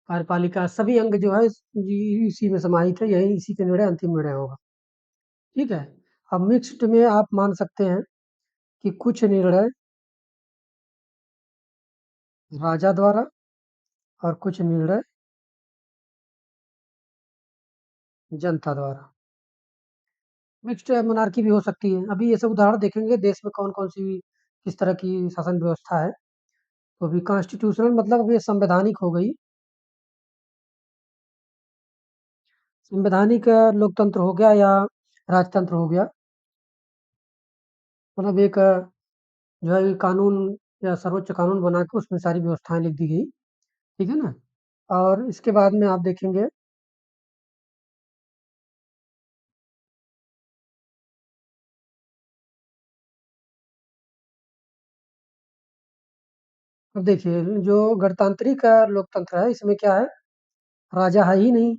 Speaker 1: कार्यपालिका, सभी अंग जो है इसी में समाहित है, यही इसी के निर्णय अंतिम निर्णय होगा, ठीक है? अब मिक्स्ड में आप मान सकते हैं कि कुछ निर्णय राजा द्वारा और कुछ निर्णय जनता द्वारा। मिक्स्ड मोनार्की भी हो सकती है। अभी ये सब उदाहरण देखेंगे देश में कौन-कौन सी किस तरह की शासन व्यवस्था है। तो अभी कॉन्स्टिट्यूशनल मतलब अब ये संवैधानिक हो गई। संवैधानिक लोकतंत्र हो गया या राजतंत्र हो गया। मतलब एक जो है कानून या सर्वोच्च कानून बना के उसमें सारी व्यवस्थाएँ लिख दी गई, ठीक है ना? और इसके बाद में आप देखेंगे, अब देखिए जो गणतांत्रिक लोकतंत्र है इसमें क्या है, राजा है ही नहीं,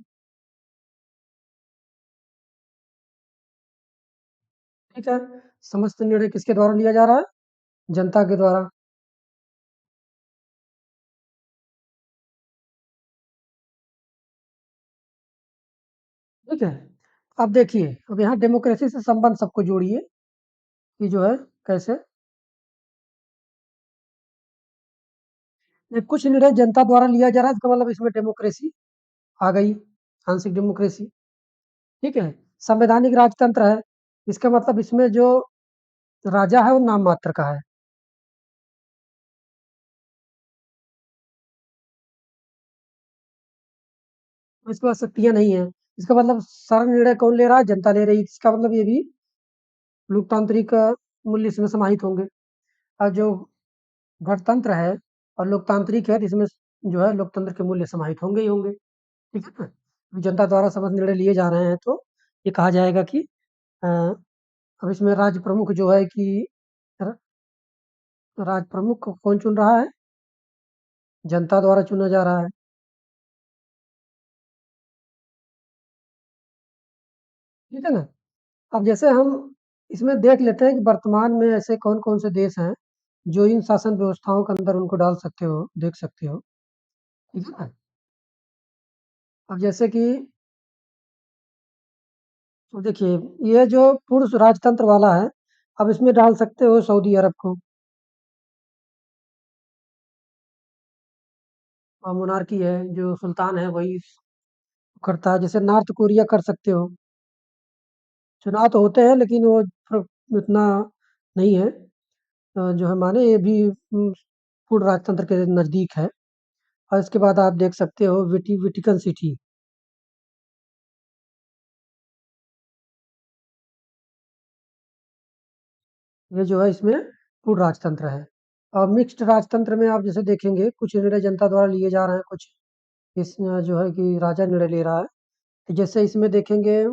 Speaker 1: ठीक है? समस्त निर्णय किसके द्वारा लिया जा रहा है? जनता के द्वारा, ठीक है? अब देखिए, अब यहाँ डेमोक्रेसी से संबंध सबको जोड़िए कि जो है कैसे, ये कुछ निर्णय जनता द्वारा लिया जा रहा है, इसका मतलब इसमें डेमोक्रेसी आ गई, आंशिक डेमोक्रेसी, ठीक है? संवैधानिक राजतंत्र है, इसका मतलब इसमें जो राजा है वो नाम मात्र का है। इसके पास शक्तियाँ नहीं है। इसका मतलब सारा निर्णय कौन ले रहा है? जनता ले रही है। इसका मतलब ये भी लोकतांत्रिक मूल्य इसमें समाहित होंगे। और जो गणतंत्र है, और लोकतांत्रिक है तो इसमें जो है लोकतंत्र के मूल्य समाहित होंगे ही होंगे, ठीक है ना? जनता द्वारा समस्त निर्णय लिए जा रहे हैं तो ये कहा जाएगा कि अब इसमें राज्य प्रमुख जो है कि र राज्य प्रमुख को कौन चुन रहा है? जनता द्वारा चुना जा रहा है, ठीक है ना? अब जैसे हम इसमें देख लेते हैं कि वर्तमान में ऐसे कौन-कौन से देश हैं, जो इन शासन व्यवस्थाओं के अंदर उनको डाल सकते हो, देख सकते हो, ठीक है ना? अब जैसे कि तो देखिए, ये जो पूर्ण राजतंत्र वाला है, अब इसमें डाल सकते हो सऊदी अरब को और मोनार्की है, जो सुल्तान है वही करता है, जैसे नॉर्थ कोरिया कर सकते हो। चुनाव तो होते हैं लेकिन वो इतना नहीं है जो है माने ये भी पूर्ण राजतंत्र के नज़दीक है और इसके बाद आप देख सकते हो वेटिकन सिटी, ये जो है इसमें पूर्ण राजतंत्र है। और मिक्स्ड राजतंत्र में आप जैसे देखेंगे कुछ निर्णय जनता द्वारा लिए जा रहे हैं, कुछ इस जो है कि राजा निर्णय ले रहा है। जैसे इसमें देखेंगे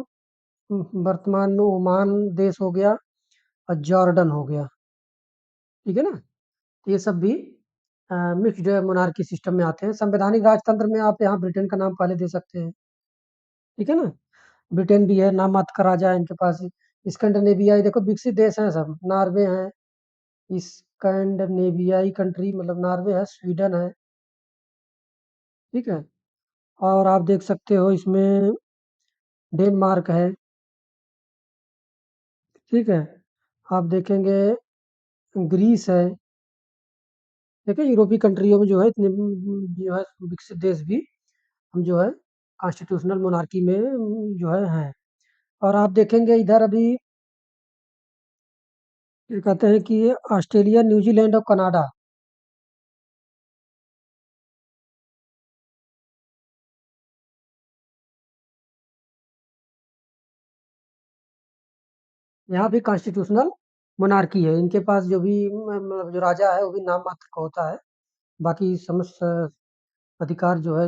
Speaker 1: वर्तमान में ओमान देश हो गया और जॉर्डन हो गया, ठीक है ना? ये सब भी मिक्स्ड मोनार्की सिस्टम में आते हैं। संवैधानिक राजतंत्र में आप यहाँ ब्रिटेन का नाम पहले दे सकते हैं, ठीक है ना? ब्रिटेन भी है, नाम मात्र का राजा है इनके पास। स्कैंडिनेवियाई देखो विकसित देश हैं सब, नॉर्वे है, स्कैंडिनेवियाई कंट्री मतलब नॉर्वे है, स्वीडन है, ठीक है? और आप देख सकते हो इसमें डेनमार्क है, ठीक है? आप देखेंगे ग्रीस है, देखिए यूरोपीय कंट्रियों में जो है इतने जो है विकसित देश भी हम जो है कॉन्स्टिट्यूशनल मोनार्की में जो है हैं। और आप देखेंगे इधर अभी ये कहते हैं कि ऑस्ट्रेलिया, न्यूजीलैंड और कनाडा, यहाँ भी कॉन्स्टिट्यूशनल मोनार्की है। इनके पास जो भी मतलब जो राजा है वो भी नाम मात्र का होता है। बाकी समस्त अधिकार जो है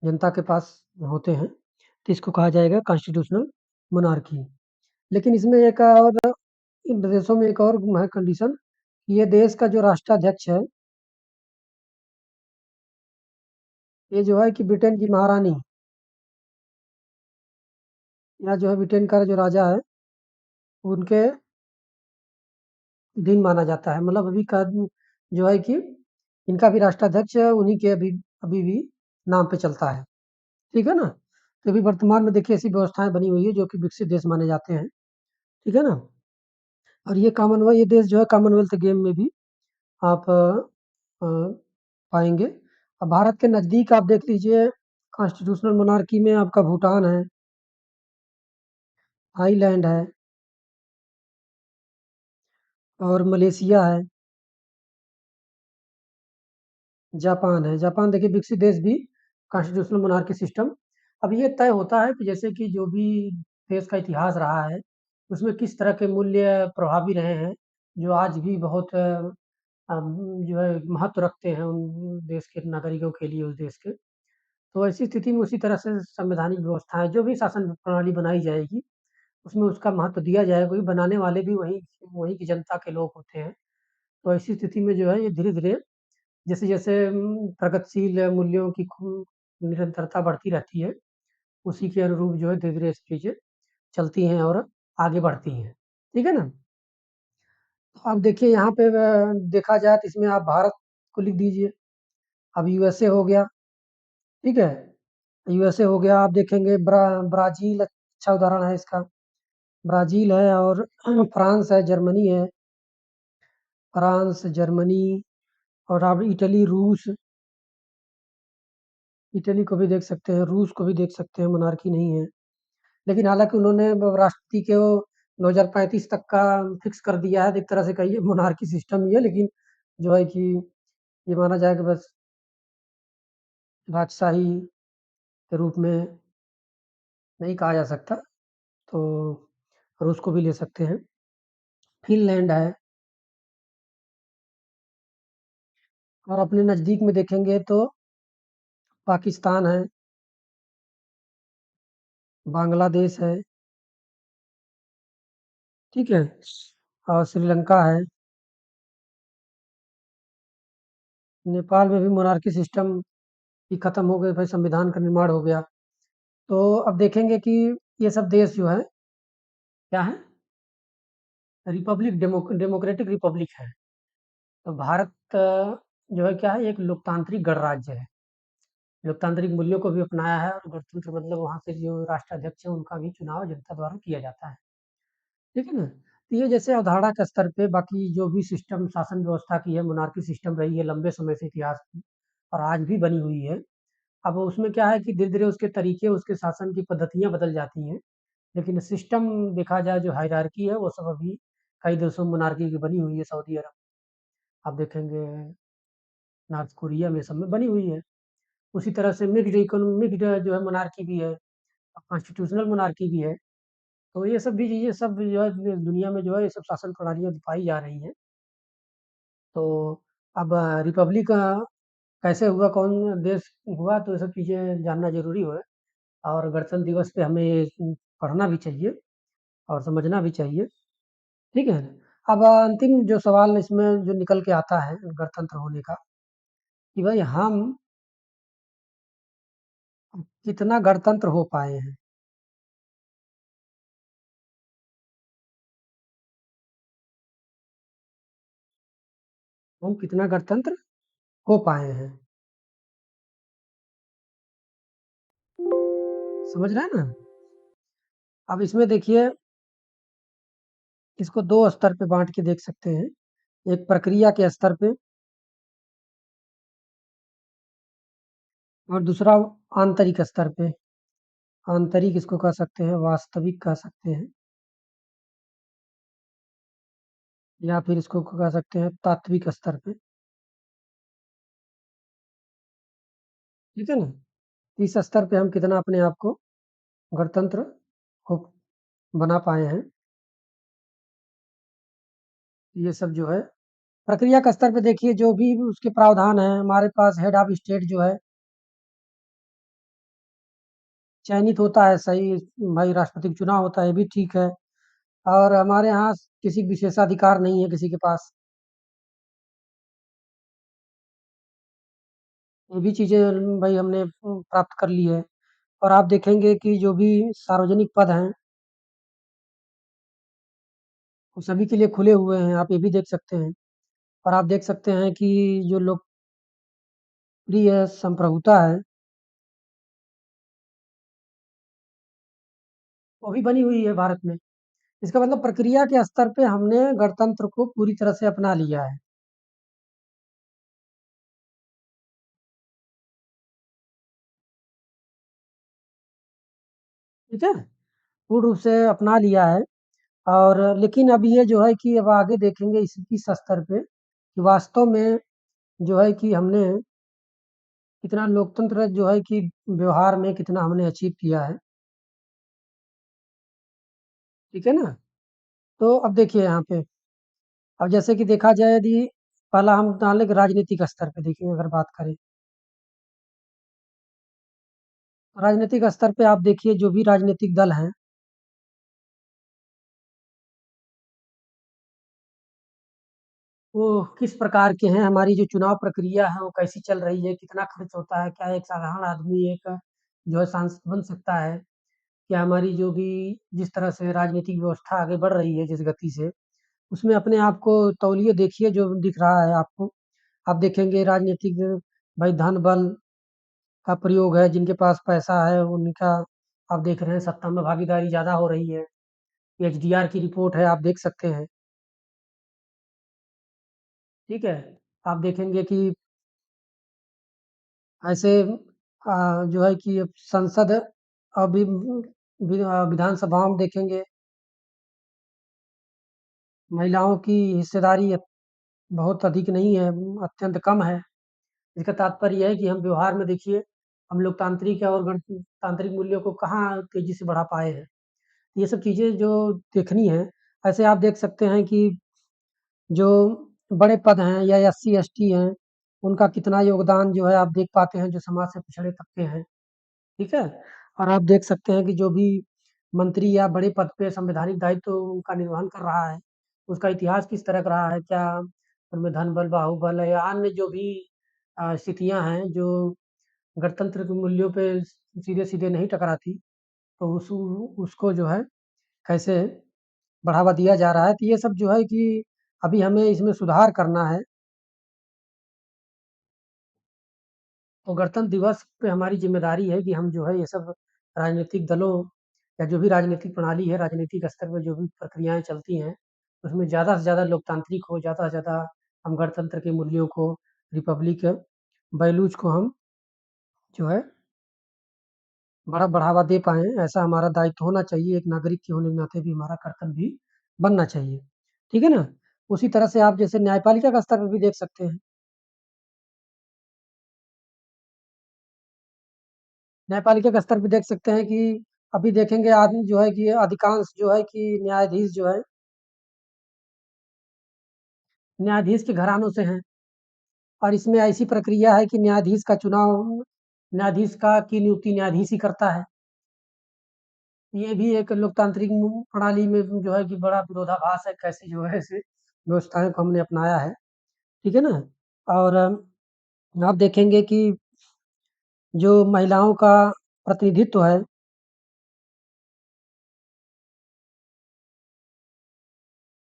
Speaker 1: जनता के पास होते हैं। तो इसको कहा जाएगा कॉन्स्टिट्यूशनल मोनार्की। लेकिन इसमें एक और इन देशों में एक और है कंडीशन, ये देश का जो राष्ट्राध्यक्ष है, ये जो है कि ब्रिटेन की महारानी या जो है ब्रिटेन का जो राजा है, उनके दिन माना जाता है। मतलब अभी का जो है कि इनका भी राष्ट्राध्यक्ष उन्हीं के अभी अभी भी नाम पे चलता है, ठीक है ना? तो अभी वर्तमान में देखिए ऐसी व्यवस्थाएँ बनी हुई है जो कि विकसित देश माने जाते हैं, ठीक है ना? और ये देश जो है कॉमनवेल्थ गेम में भी आप अ, पाएँगे। अब भारत के नज़दीक आप देख लीजिए कॉन्स्टिट्यूशनल मोनार्की में आपका भूटान है, थाईलैंड है और मलेशिया है, जापान है। जापान देखिए विकसित देश भी कॉन्स्टिट्यूशनल मोनार्की सिस्टम। अब ये तय होता है कि जैसे कि जो भी देश का इतिहास रहा है, उसमें किस तरह के मूल्य प्रभावी रहे हैं, जो आज भी बहुत जो है महत्व रखते हैं उन देश के नागरिकों के लिए उस देश के। तो ऐसी स्थिति में उसी तरह से संवैधानिक व्यवस्थाएँ जो भी शासन प्रणाली बनाई जाएगी, उसमें उसका महत्व दिया जाएगा क्योंकि बनाने वाले भी वहीं वहीं की जनता के लोग होते हैं। तो ऐसी स्थिति में जो है ये धीरे-धीरे जैसे-जैसे प्रगतिशील मूल्यों की निरंतरता बढ़ती रहती है, उसी के अनुरूप जो है धीरे-धीरे चीज़ें चलती हैं और आगे बढ़ती हैं। ठीक है ना? तो अब देखिए यहाँ पे देखा जाए तो इसमें आप भारत को लिख दीजिए। अब यूएसए हो गया, ठीक है? यूएसए हो गया, आप देखेंगे ब्राज़ील अच्छा उदाहरण है इसका। ब्राज़ील है और फ्रांस है, जर्मनी है। फ्रांस, जर्मनी और आप इटली, रूस, इटली को भी देख सकते हैं, रूस को भी देख सकते हैं, मोनार्की नहीं है। लेकिन हालाँकि उन्होंने राष्ट्रपति के वो 2035 तक का फिक्स कर दिया है, तो एक तरह से कहिए मोनार्की सिस्टम ही है, लेकिन जो है कि ये माना जाए कि बस बादशाही के रूप में नहीं कहा जा सकता, तो रूस को भी ले सकते हैं। फ़िनलैंड है, और अपने नज़दीक में देखेंगे तो पाकिस्तान है, बांग्लादेश है, ठीक है? और श्रीलंका है। नेपाल में भी मोनार्की सिस्टम ही खत्म हो गए, भाई संविधान का निर्माण हो गया। तो अब देखेंगे कि ये सब देश जो है, क्या है? रिपब्लिक डेमोक्रेटिक रिपब्लिक है। तो भारत जो है क्या है, एक लोकतांत्रिक गणराज्य है। लोकतांत्रिक मूल्यों को भी अपनाया है और गणतंत्र मतलब वहाँ के जो राष्ट्राध्यक्ष हैं, उनका भी चुनाव जनता द्वारा किया जाता है। ठीक है ना? तो ये जैसे अवधारणा के स्तर पे बाकी जो भी सिस्टम शासन व्यवस्था की है, मोनार्की सिस्टम रही है लंबे समय से इतिहास में और आज भी बनी हुई है। अब उसमें क्या है कि धीरे-धीरे उसके तरीके, उसके शासन की पद्धतियाँ बदल जाती हैं। लेकिन सिस्टम देखा जाए जो हायरार्की है, वो सब अभी कई देशों में मोनार्की की बनी हुई है। सऊदी अरब आप देखेंगे, नॉर्थ कोरिया में सब में बनी हुई है। उसी तरह से मिक्स्ड जो है मोनार्की भी है, कॉन्स्टिट्यूशनल मोनार्की भी है। तो ये सब भी चीज़ें सब जो है दुनिया में जो है ये सब शासन प्रणालियाँ पाई जा रही हैं। तो अब रिपब्लिक कैसे हुआ, कौन देश हुआ, तो ये सब चीज़ें जानना ज़रूरी है और गणतंत्र दिवस पे हमें पढ़ना भी चाहिए और समझना भी चाहिए, ठीक है? अब अंतिम जो सवाल इसमें जो निकल के आता है गणतंत्र होने का, कि भाई हम कितना गणतंत्र हो पाए हैं? हम कितना गणतंत्र हो पाए हैं? समझ रहे हैं ना? अब इसमें देखिए, इसको 2 स्तर पे बाँट के देख सकते हैं। एक प्रक्रिया के स्तर पे और दूसरा आंतरिक स्तर पे। आंतरिक इसको कह सकते हैं, वास्तविक कह सकते हैं या फिर इसको कह सकते हैं तात्विक स्तर पे, ठीक है ना? इस स्तर पे हम कितना अपने आप को गणतंत्र को बना पाए हैं, ये सब जो है प्रक्रिया का स्तर पे देखिए जो भी उसके प्रावधान हैं, हमारे पास हेड ऑफ़ स्टेट जो है चयनित होता है, सही भाई राष्ट्रपति का चुनाव होता है, ये भी ठीक है और हमारे यहाँ किसी विशेषाधिकार नहीं है किसी के पास। ये भी चीज़ें भाई हमने प्राप्त कर ली है और आप देखेंगे कि जो भी सार्वजनिक पद हैं, वो सभी के लिए खुले हुए हैं, आप ये भी देख सकते हैं और आप देख सकते हैं कि जो लोकप्रिय संप्रभुता है, वो भी बनी हुई है भारत में। इसका मतलब प्रक्रिया के स्तर पे हमने गणतंत्र को पूरी तरह से अपना लिया है, ठीक है? पूर्ण रूप से अपना लिया है और लेकिन अब ये जो है कि अब आगे देखेंगे इस स्तर पे कि वास्तव में जो है कि हमने कितना लोकतंत्र जो है कि व्यवहार में कितना हमने अचीव किया है, ठीक है ना? तो अब देखिए यहाँ पे, अब जैसे कि देखा जाए यदि पहला हम मान लें कि राजनीतिक स्तर पे देखेंगे अगर बात करें, राजनीतिक स्तर पे आप देखिए जो भी राजनीतिक दल हैं, वो किस प्रकार के हैं, हमारी जो चुनाव प्रक्रिया है वो कैसी चल रही है, कितना खर्च होता है, क्या एक साधारण आदमी एक जो है सांसद बन सकता है? क्या हमारी जो भी जिस तरह से राजनीतिक व्यवस्था आगे बढ़ रही है जिस गति से, उसमें अपने आप को तौलिए देखिए जो दिख रहा है आपको। आप देखेंगे राजनीतिक भाई धन बल का प्रयोग है, जिनके पास पैसा है उनका आप देख रहे हैं सत्ता में भागीदारी ज़्यादा हो रही है। एचडीआर की रिपोर्ट है, आप देख सकते हैं, ठीक है? आप देखेंगे कि ऐसे जो है कि अब संसद अभी विधानसभाओं में देखेंगे महिलाओं की हिस्सेदारी बहुत अधिक नहीं है, अत्यंत कम है। इसका तात्पर्य ये है कि हम व्यवहार में देखिए, हम लोकतांत्रिक और गणतांत्रिक मूल्यों को कहाँ तेज़ी से बढ़ा पाए हैं। ये सब चीज़ें जो देखनी है, ऐसे आप देख सकते हैं कि जो बड़े पद हैं या एससी, एसटी हैं, उनका कितना योगदान जो है आप देख पाते हैं, जो समाज से पिछड़े तबके हैं, ठीक है? और आप देख सकते हैं कि जो भी मंत्री या बड़े पद पे संवैधानिक दायित्व का निर्वहन कर रहा है, उसका इतिहास किस तरह का रहा है, क्या उनमें धन बल, बाहुबल या अन्य जो भी स्थितियाँ हैं, जो गणतंत्र के मूल्यों पे सीधे-सीधे नहीं टकराती, तो उसको जो है कैसे बढ़ावा दिया जा रहा है। तो ये सब जो है कि अभी हमें इसमें सुधार करना है। तो गणतंत्र दिवस पे हमारी ज़िम्मेदारी है कि हम जो है ये सब राजनीतिक दलों या जो भी राजनीतिक प्रणाली है, राजनीतिक स्तर पे जो भी प्रक्रियाएँ चलती हैं, उसमें ज़्यादा से ज़्यादा लोकतांत्रिक हो, ज़्यादा से ज़्यादा हम गणतंत्र के मूल्यों को, रिपब्लिक वैल्यूज़ को हम जो है बड़ा बढ़ावा दे पाएँ, ऐसा हमारा दायित्व होना चाहिए। एक नागरिक के होने के नाते भी हमारा कर्तव्य भी बनना चाहिए। ठीक है ना? उसी तरह से आप जैसे न्यायपालिका का स्तर पे भी देख सकते हैं। न्यायपालिका के स्तर पे देख सकते हैं कि अभी देखेंगे आदमी जो है कि अधिकांश जो है कि न्यायाधीश जो है, न्यायाधीश के घरानों से हैं और इसमें ऐसी प्रक्रिया है कि न्यायाधीश का की नियुक्ति न्यायाधीश ही करता है। ये भी एक लोकतांत्रिक प्रणाली में जो है कि बड़ा विरोधाभास है, कैसे जो है ऐसे व्यवस्थाओं को हमने अपनाया है। ठीक है ना? और आप देखेंगे कि जो महिलाओं का प्रतिनिधित्व है,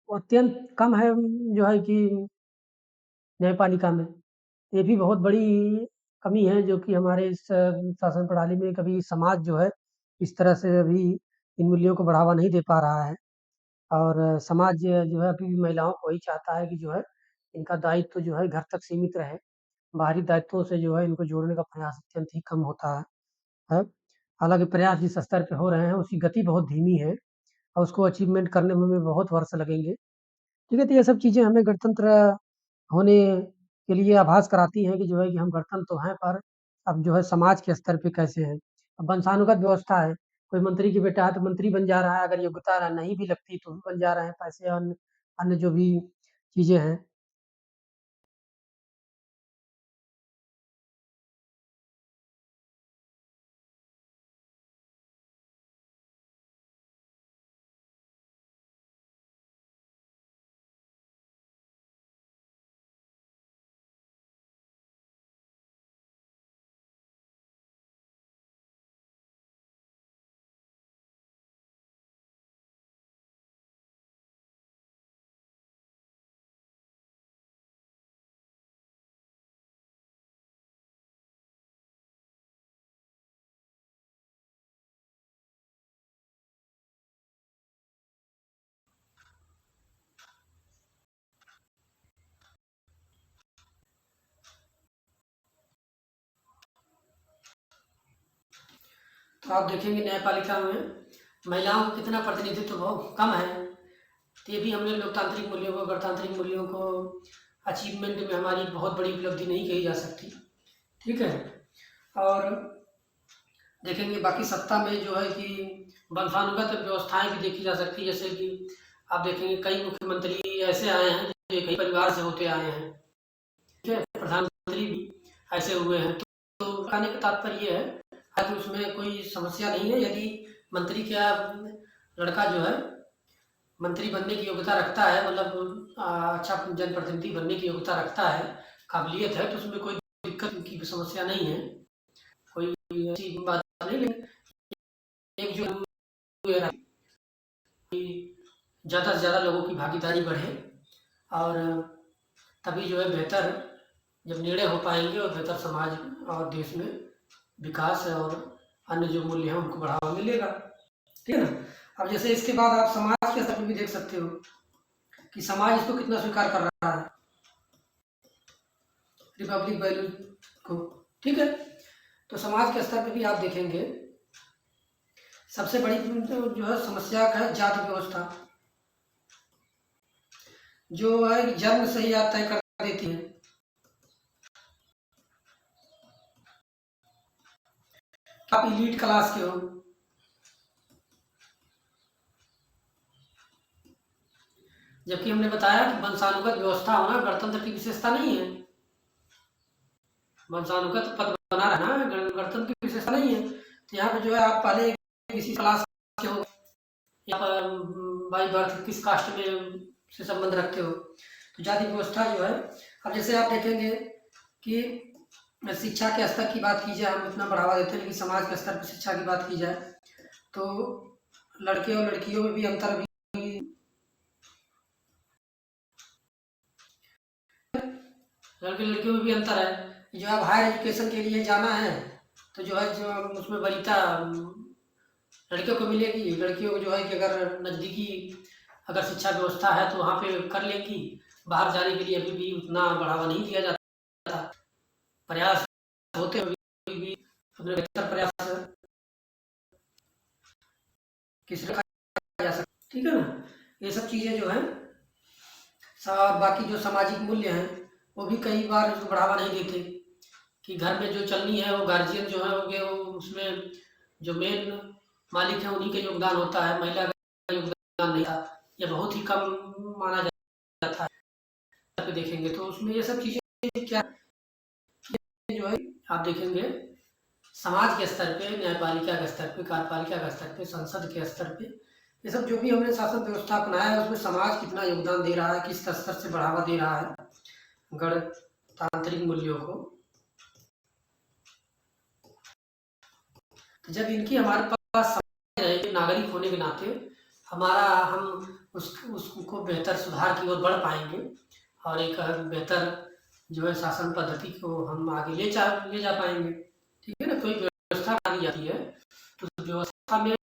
Speaker 1: वो अत्यंत कम है जो है कि न्यायपालिका में। ये भी बहुत बड़ी कमी है जो कि हमारे इस शासन प्रणाली में कभी समाज जो है, इस तरह से अभी इन मूल्यों को बढ़ावा नहीं दे पा रहा है। और समाज जो है अभी भी महिलाओं को वही चाहता है कि जो है, इनका दायित्व जो है घर तक सीमित रहे। बाहरी दायित्वों से जो है इनको जोड़ने का प्रयास अत्यंत ही कम होता है। हालाँकि प्रयास जिस स्तर पे हो रहे हैं, उसकी गति बहुत धीमी है और उसको अचीवमेंट करने में हमें बहुत वर्ष लगेंगे। ठीक है? तो ये सब चीज़ें हमें गणतंत्र होने के लिए आभास कराती हैं कि जो है कि हम गणतंत्र तो हैं, पर अब जो है समाज के स्तर पे कैसे हैं। अब वंशानुगत व्यवस्था है, कोई मंत्री के बेटा है तो मंत्री बन जा रहा है, अगर योग्यता नहीं भी लगती तो भी बन जा रहे हैं, पैसे अन्य अन्य जो भी चीज़ें हैं। तो आप देखेंगे न्यायपालिका में महिलाओं का कितना प्रतिनिधित्व बहुत कम है। तो ये भी हमने लोकतांत्रिक मूल्यों को, गणतांत्रिक मूल्यों को अचीवमेंट में हमारी बहुत बड़ी उपलब्धि नहीं कही जा सकती। ठीक है? और देखेंगे बाकी सत्ता में जो है कि वंशानुगत व्यवस्थाएँ भी देखी जा सकती है, जैसे कि आप देखेंगे कई मुख्यमंत्री ऐसे आए हैं जो एक ही परिवार से होते आए हैं। ठीक है? प्रधानमंत्री भी ऐसे हुए हैं। तो कहने का तात्पर्य ये है कि उसमें कोई समस्या नहीं है यदि मंत्री का लड़का जो है मंत्री बनने की योग्यता रखता है, मतलब अच्छा जनप्रतिनिधि बनने की योग्यता रखता है, काबिलियत है, तो उसमें कोई दिक्कत की समस्या नहीं है। कोई ऐसी बात नहीं, लेकिन एक जो है कि ज़्यादा से ज़्यादा लोगों की भागीदारी बढ़े और तभी जो है बेहतर जब निर्णय हो पाएँगे और बेहतर समाज और देश में विकास और अन्य जो मूल्य हैं उनको बढ़ावा मिलेगा। ठीक है ना? अब जैसे इसके बाद आप समाज के स्तर पे भी देख सकते हो कि समाज इसको कितना स्वीकार कर रहा है, रिपब्लिक वैल्यू को। ठीक है? तो समाज के स्तर पे भी आप देखेंगे सबसे बड़ी जो है समस्या का है जाति व्यवस्था, जो है जन्म से ही आप तय कर देती है। आप इलीट क्लास के हो, जबकि हमने बताया कि वंशानुगत व्यवस्था होना गणतंत्र की विशेषता नहीं है। वंशानुगत पद बना रहना गणतंत्र की विशेषता नहीं है। तो यहाँ पे जो है आप पहले किसी क्लास के हो या बाई बर्थ किस कास्ट में से संबंध रखते हो, तो जाति व्यवस्था जो है। अब जैसे आप देखेंगे कि शिक्षा के स्तर की बात की जाए, हम इतना बढ़ावा देते हैं, लेकिन समाज के स्तर पर शिक्षा की बात की जाए तो लड़के और लड़कियों में भी अंतर भी, लड़के लड़कियों में भी अंतर है। जो अब हायर एजुकेशन के लिए जाना है तो जो है जो उसमें वरीयता लड़कियों को मिलेगी। लड़कियों को जो है कि अगर नज़दीकी अगर शिक्षा व्यवस्था है तो वहाँ पे कर लेंगी। बाहर जाने के लिए अभी भी उतना बढ़ावा नहीं दिया जाता। प्रयास होते हुए भी अपने बेहतर प्रयास किस रखा जा सकता, ठीक है ना। ये सब चीज़ें जो हैं बाकी जो सामाजिक मूल्य हैं वो भी कई बार उसको बढ़ावा नहीं देते कि घर में जो चलनी है वो गार्जियन जो है वो उसमें जो मेन मालिक है उन्हीं का योगदान होता है, महिला का योगदान नहीं था या बहुत ही कम माना जाता है। देखेंगे तो उसमें ये सब चीज़ें क्या जो है आप देखेंगे समाज के स्तर पे, न्यायपालिका के स्तर पे, कार्यपालिका के स्तर पे, संसद के स्तर पे, ये सब जो भी हमने शासन व्यवस्था अपनाया है उसमें समाज कितना योगदान दे रहा है, किस स्तर से बढ़ावा दे रहा है गणतांत्रिक मूल्यों को। तो जब इनकी हमारे पास समझ रहे नागरिक होने के नाते हमारा हम उसको बेहतर सुधार की ओर बढ़ पाएंगे और एक बेहतर जो है शासन पद्धति को हम आगे ले जा पाएंगे, ठीक है ना। कोई व्यवस्था बनाई जाती है तो व्यवस्था में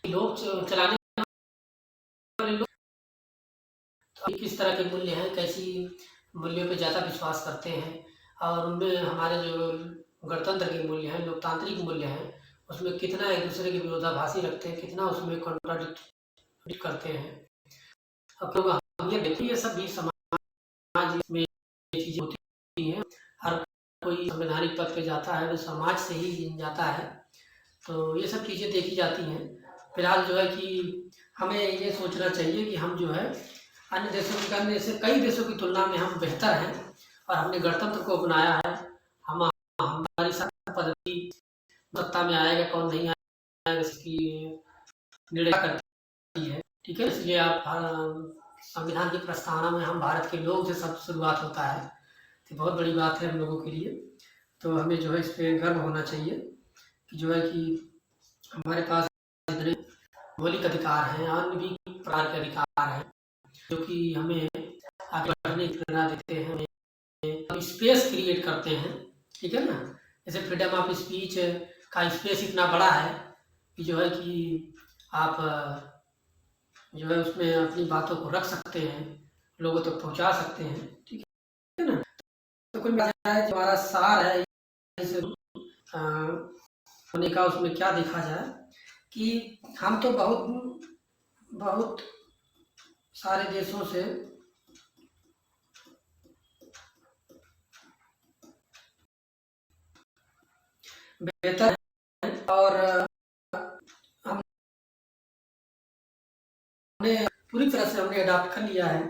Speaker 1: लोग चलाने वाले लोग तो किस तरह के मूल्य हैं, कैसी मूल्यों पे ज़्यादा विश्वास करते हैं और उनमें हमारे जो गणतंत्र के मूल्य हैं, लोकतांत्रिक मूल्य हैं, उसमें कितना एक दूसरे के विरोधाभासी रखते हैं, कितना उसमें कॉन्ट्राडिक्ट करते हैं। अब लोग अहमियत देते हैं, ये सब भी समाज में चीज़ें होती हैं। हर कोई संवैधानिक पद पे जाता है तो समाज से ही जाता है, तो ये सब चीज़ें देखी जाती हैं। फिलहाल जो है कि हमें ये सोचना चाहिए कि हम जो है अन्य देशों की अन्य से कई देशों की तुलना में हम बेहतर हैं और हमने गणतंत्र को अपनाया है। हम हमारी पद्धति सत्ता में आएगा कौन नहीं आएगा इसकी निर्णय करती है, ठीक है। इसलिए आप संविधान की प्रस्तावना में हम भारत के लोग से सब शुरुआत होता है, तो बहुत बड़ी बात है हम लोगों के लिए। तो हमें जो है इस पर गर्व होना चाहिए कि जो है कि हमारे पास इतने मौलिक अधिकार हैं, अन्य भी प्रकार के अधिकार हैं जो कि हमें आगे बढ़ने की प्रेरणा देते हैं, हमें स्पेस क्रिएट करते हैं, ठीक है ना। जैसे फ्रीडम ऑफ स्पीच का स्पेस इतना बड़ा है कि जो है कि आप जो है उसमें अपनी बातों को रख सकते हैं, लोगों तक पहुंचा सकते हैं, ठीक है ना। तो कुल मिलाकर है जो हमारा सार है इस होने का, उसमें क्या देखा जाए कि हम तो बहुत बहुत सारे देशों से बेहतर है और हमने पूरी तरह से हमने अडॉप्ट कर लिया है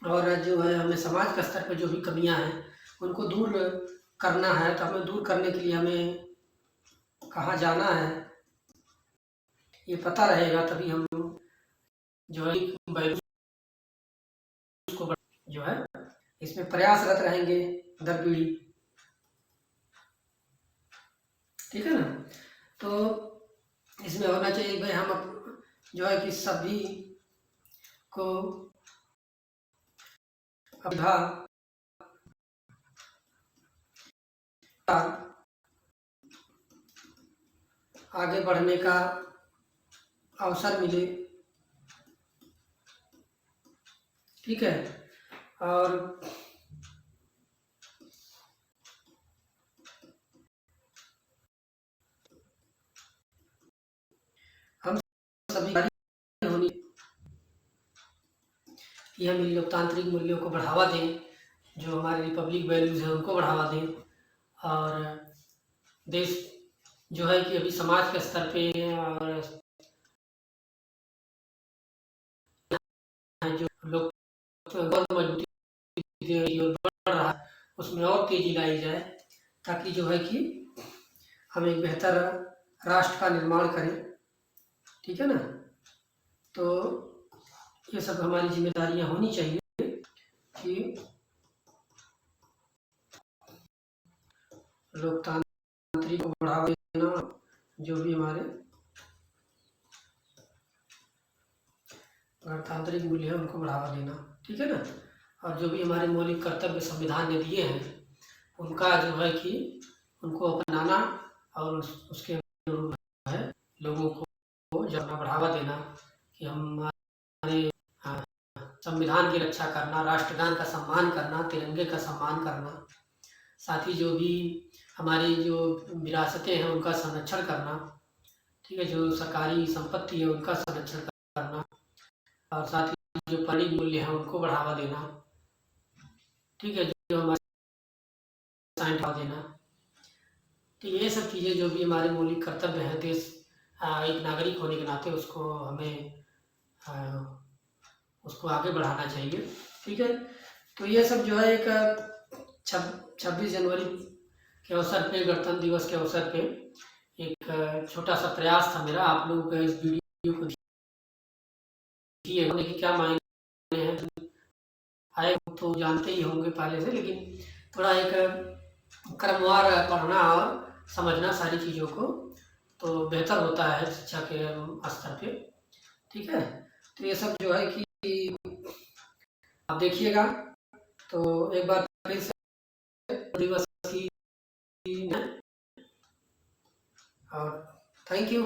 Speaker 1: और जो है हमें समाज के स्तर पर जो भी कमियां हैं उनको दूर करना है। तो हमें दूर करने के लिए हमें कहाँ जाना है ये पता रहेगा, तभी हम जो है उसको जो है इसमें प्रयासरत रहेंगे दर पीढ़ी, ठीक है ना। तो इसमें होना चाहिए भाई हम जो है कि सभी को आगे बढ़ने का अवसर मिले, ठीक है। और हम सभी होनी कि हम इन लोकतांत्रिक मूल्यों को बढ़ावा दें, जो हमारे रिपब्लिक वैल्यूज़ हैं उनको बढ़ावा दें और देश जो है कि अभी समाज के स्तर पे और जो लोग बहुत मजबूती बढ़ रहा है उसमें और तेज़ी लाई जाए, ताकि जो है कि हम एक बेहतर राष्ट्र का निर्माण करें। ठीक है ना? तो ये सब हमारी जिम्मेदारियां होनी चाहिए कि लोकतांत्रिक को बढ़ावा देना, जो भी हमारे गणतांत्रिक मूल्य है उनको बढ़ावा देना। ठीक है ना? और जो भी हमारे मौलिक कर्तव्य संविधान ने दिए हैं उनका जो है कि उनको अपनाना और उसके अनुरूप है लोगों को जाना बढ़ावा देना कि हमारे संविधान की रक्षा करना, राष्ट्रगान का सम्मान करना, तिरंगे का सम्मान करना, साथ ही जो भी हमारी जो विरासतें हैं उनका संरक्षण करना। ठीक है? जो सरकारी संपत्ति है उनका संरक्षण करना, और साथ ही जो पारिक मूल्य है उनको बढ़ावा देना। ठीक है? जो हमारे साइंस देना। तो ये सब चीज़ें जो भी हमारे मौलिक कर्तव्य हैं देश एक नागरिक होने के नाते उसको हमें उसको आगे बढ़ाना चाहिए। ठीक है? तो ये सब जो है एक 26 जनवरी के अवसर पे, गणतंत्र दिवस के अवसर पे एक छोटा सा प्रयास था मेरा आप लोगों का इस वीडियो को दिए होने की क्या मायने हैं आए तो जानते ही होंगे पहले से, लेकिन थोड़ा एक क्रमवार पढ़ना और समझना सारी चीज़ों को तो बेहतर होता है शिक्षा के स्तर पे। ठीक है? तो ये सब जो है कि आप देखिएगा। तो एक बार फिर से दिवस की और थैंक यू।